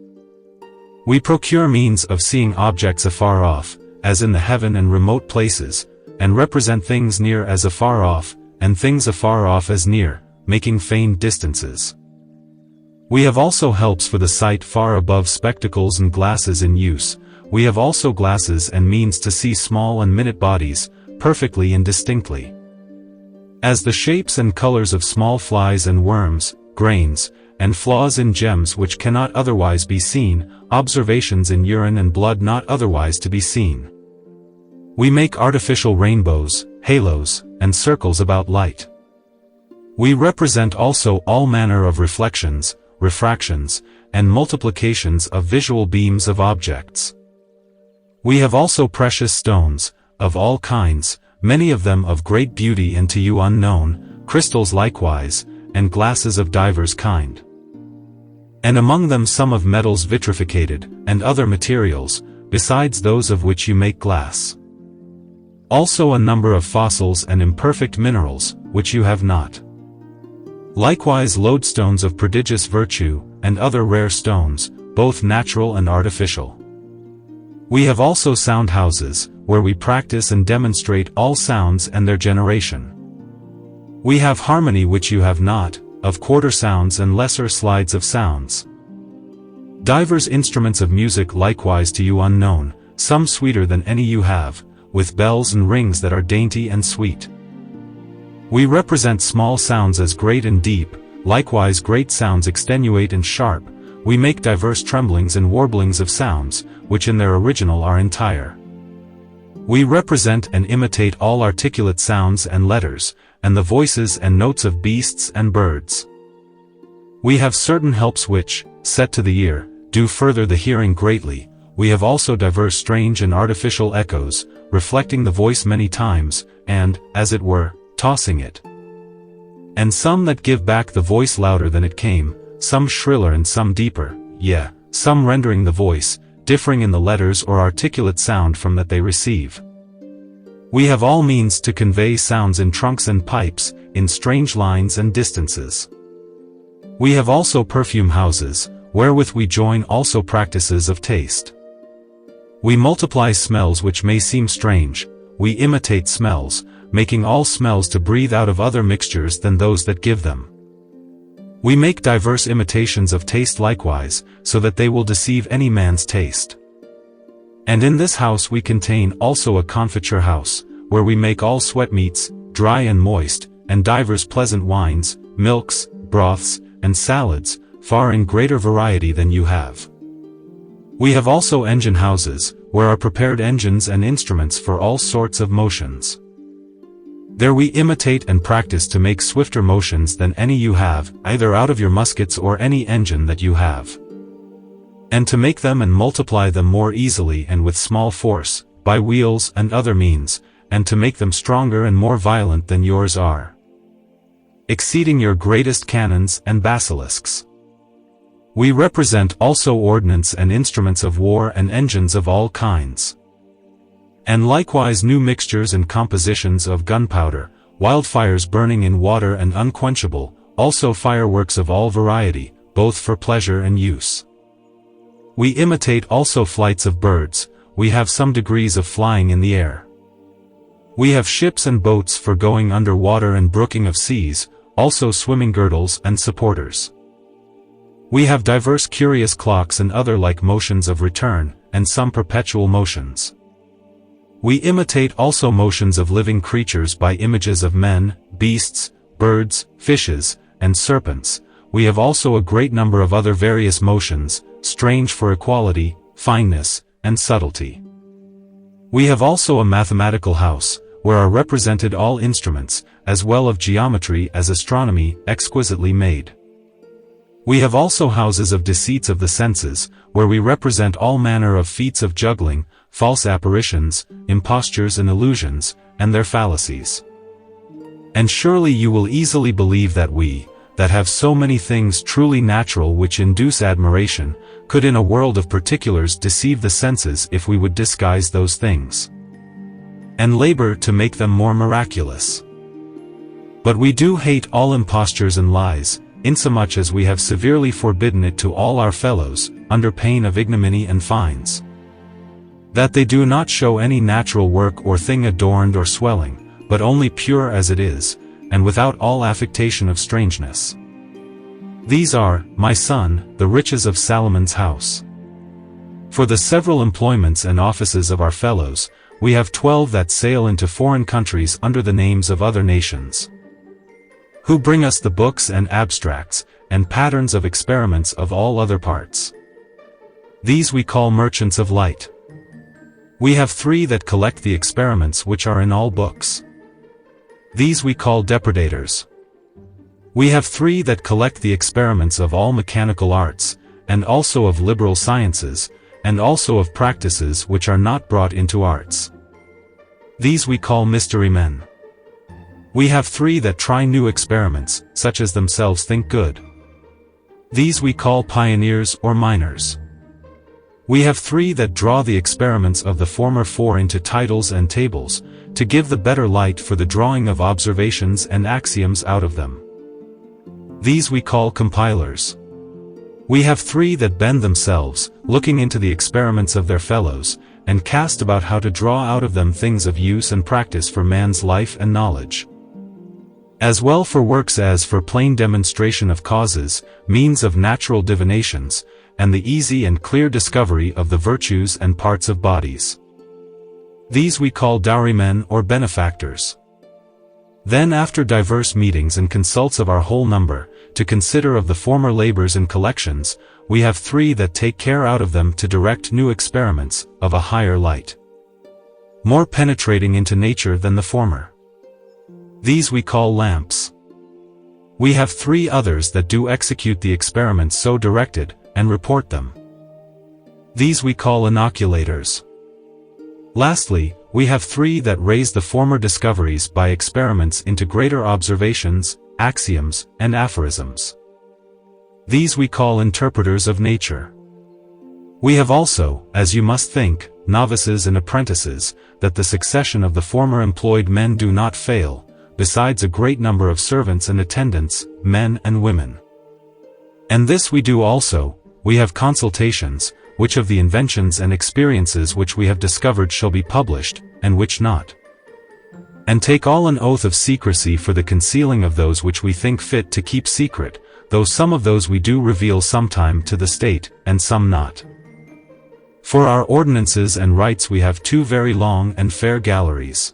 We procure means of seeing objects afar off, as in the heaven and remote places, and represent things near as afar off, and things afar off as near, making feigned distances. We have also helps for the sight far above spectacles and glasses in use. We have also glasses and means to see small and minute bodies, perfectly and distinctly. As the shapes and colors of small flies and worms, grains, and flaws in gems which cannot otherwise be seen, observations in urine and blood not otherwise to be seen. We make artificial rainbows, halos, and circles about light. We represent also all manner of reflections, refractions, and multiplications of visual beams of objects. We have also precious stones, of all kinds, many of them of great beauty and to you unknown, crystals likewise, and glasses of divers kind. And among them some of metals vitrificated, and other materials, besides those of which you make glass. Also a number of fossils and imperfect minerals, which you have not. Likewise lodestones of prodigious virtue, and other rare stones, both natural and artificial. We have also sound houses, where we practice and demonstrate all sounds and their generation. We have harmony which you have not, of quarter sounds and lesser slides of sounds. Divers instruments of music likewise to you unknown, some sweeter than any you have, with bells and rings that are dainty and sweet. We represent small sounds as great and deep, likewise great sounds extenuate and sharp. We make diverse tremblings and warblings of sounds, which in their original are entire. We represent and imitate all articulate sounds and letters, and the voices and notes of beasts and birds. We have certain helps which, set to the ear, do further the hearing greatly. We have also diverse strange and artificial echoes, reflecting the voice many times, and, as it were, tossing it. And some that give back the voice louder than it came, some shriller and some deeper, yea, some rendering the voice, differing in the letters or articulate sound from that they receive. We have all means to convey sounds in trunks and pipes, in strange lines and distances. We have also perfume houses, wherewith we join also practices of taste. We multiply smells which may seem strange, we imitate smells, making all smells to breathe out of other mixtures than those that give them. We make diverse imitations of taste likewise, so that they will deceive any man's taste. And in this house we contain also a confiture house, where we make all sweetmeats, dry and moist, and divers pleasant wines, milks, broths, and salads, far in greater variety than you have. We have also engine houses, where are prepared engines and instruments for all sorts of motions. There we imitate and practice to make swifter motions than any you have, either out of your muskets or any engine that you have. And to make them and multiply them more easily and with small force, by wheels and other means, and to make them stronger and more violent than yours are, exceeding your greatest cannons and basilisks. We represent also ordnance and instruments of war and engines of all kinds. And likewise new mixtures and compositions of gunpowder, wildfires burning in water and unquenchable, also fireworks of all variety, both for pleasure and use. We imitate also flights of birds, we have some degrees of flying in the air. We have ships and boats for going under water and brooking of seas, also swimming girdles and supporters. We have diverse curious clocks and other like motions of return, and some perpetual motions. We imitate also motions of living creatures by images of men, beasts, birds, fishes, and serpents. We have also a great number of other various motions, strange for equality, fineness, and subtlety. We have also a mathematical house, where are represented all instruments, as well of geometry as astronomy, exquisitely made. We have also houses of deceits of the senses, where we represent all manner of feats of juggling, false apparitions, impostures and illusions, and their fallacies. And surely you will easily believe that we, that have so many things truly natural which induce admiration, could in a world of particulars deceive the senses if we would disguise those things, and labor to make them more miraculous. But we do hate all impostures and lies, insomuch as we have severely forbidden it to all our fellows, under pain of ignominy and fines, that they do not show any natural work or thing adorned or swelling, but only pure as it is, and without all affectation of strangeness. These are, my son, the riches of Salomon's house. For the several employments and offices of our fellows, we have 12 that sail into foreign countries under the names of other nations, who bring us the books and abstracts, and patterns of experiments of all other parts. These we call merchants of light. We have 3 that collect the experiments which are in all books. These we call depredators. We have 3 that collect the experiments of all mechanical arts, and also of liberal sciences, and also of practices which are not brought into arts. These we call mystery men. We have 3 that try new experiments, such as themselves think good. These we call pioneers or miners. We have 3 that draw the experiments of the former 4 into titles and tables, to give the better light for the drawing of observations and axioms out of them. These we call compilers. We have 3 that bend themselves, looking into the experiments of their fellows, and cast about how to draw out of them things of use and practice for man's life and knowledge. As well for works as for plain demonstration of causes, means of natural divinations, and the easy and clear discovery of the virtues and parts of bodies. These we call dowrymen or benefactors. Then after diverse meetings and consults of our whole number, to consider of the former labors and collections, we have 3 that take care out of them to direct new experiments, of a higher light, more penetrating into nature than the former. These we call lamps. We have 3 others that do execute the experiments so directed, and report them. These we call inoculators. Lastly, we have 3 that raise the former discoveries by experiments into greater observations, axioms, and aphorisms. These we call interpreters of nature. We have also, as you must think, novices and apprentices, that the succession of the former employed men do not fail, besides a great number of servants and attendants, men and women. And this we do also, we have consultations, which of the inventions and experiences which we have discovered shall be published, and which not. And take all an oath of secrecy for the concealing of those which we think fit to keep secret, though some of those we do reveal sometime to the state, and some not. For our ordinances and rites we have 2 very long and fair galleries.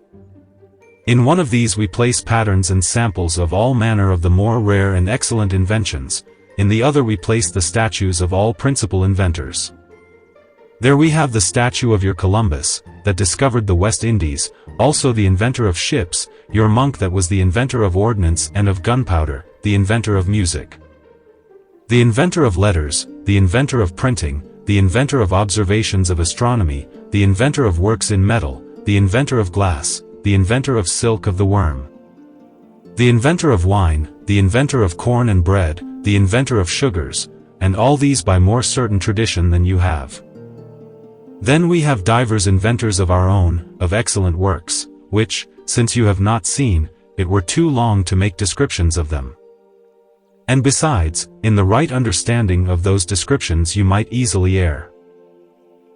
In one of these we place patterns and samples of all manner of the more rare and excellent inventions, in the other we place the statues of all principal inventors. There we have the statue of your Columbus, that discovered the West Indies, also the inventor of ships, your monk that was the inventor of ordnance and of gunpowder, the inventor of music, the inventor of letters, the inventor of printing, the inventor of observations of astronomy, the inventor of works in metal, the inventor of glass, the inventor of silk of the worm, the inventor of wine, the inventor of corn and bread, the inventor of sugars, and all these by more certain tradition than you have. Then we have divers inventors of our own, of excellent works, which, since you have not seen, it were too long to make descriptions of them. And besides, in the right understanding of those descriptions you might easily err.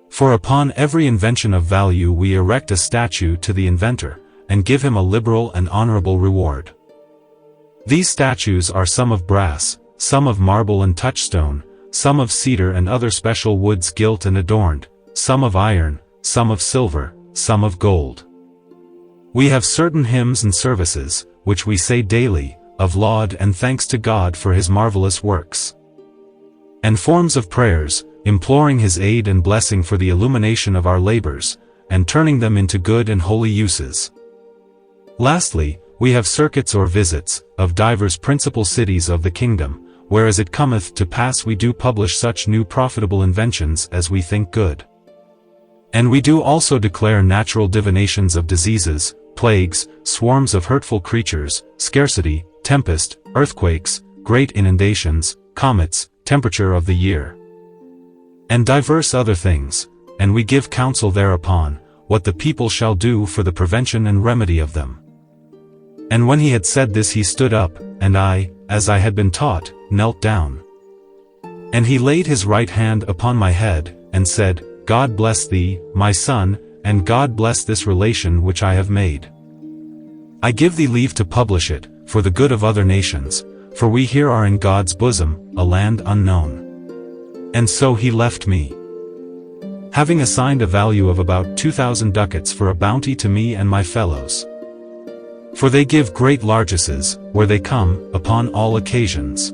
For upon every invention of value we erect a statue to the inventor, and give him a liberal and honorable reward. These statues are some of brass, some of marble and touchstone, some of cedar and other special woods gilt and adorned, some of iron, some of silver, some of gold. We have certain hymns and services, which we say daily, of laud and thanks to God for his marvelous works, and forms of prayers, imploring his aid and blessing for the illumination of our labors, and turning them into good and holy uses. Lastly, we have circuits or visits, of divers principal cities of the kingdom, where as it cometh to pass we do publish such new profitable inventions as we think good. And we do also declare natural divinations of diseases, plagues, swarms of hurtful creatures, scarcity, tempest, earthquakes, great inundations, comets, temperature of the year, and divers other things, and we give counsel thereupon, what the people shall do for the prevention and remedy of them. And when he had said this he stood up, and I, as I had been taught, knelt down. And he laid his right hand upon my head, and said, God bless thee, my son, and God bless this relation which I have made. I give thee leave to publish it, for the good of other nations, for we here are in God's bosom, a land unknown. And so he left me, having assigned a value of about 2,000 ducats for a bounty to me and my fellows. For they give great largesses, where they come, upon all occasions.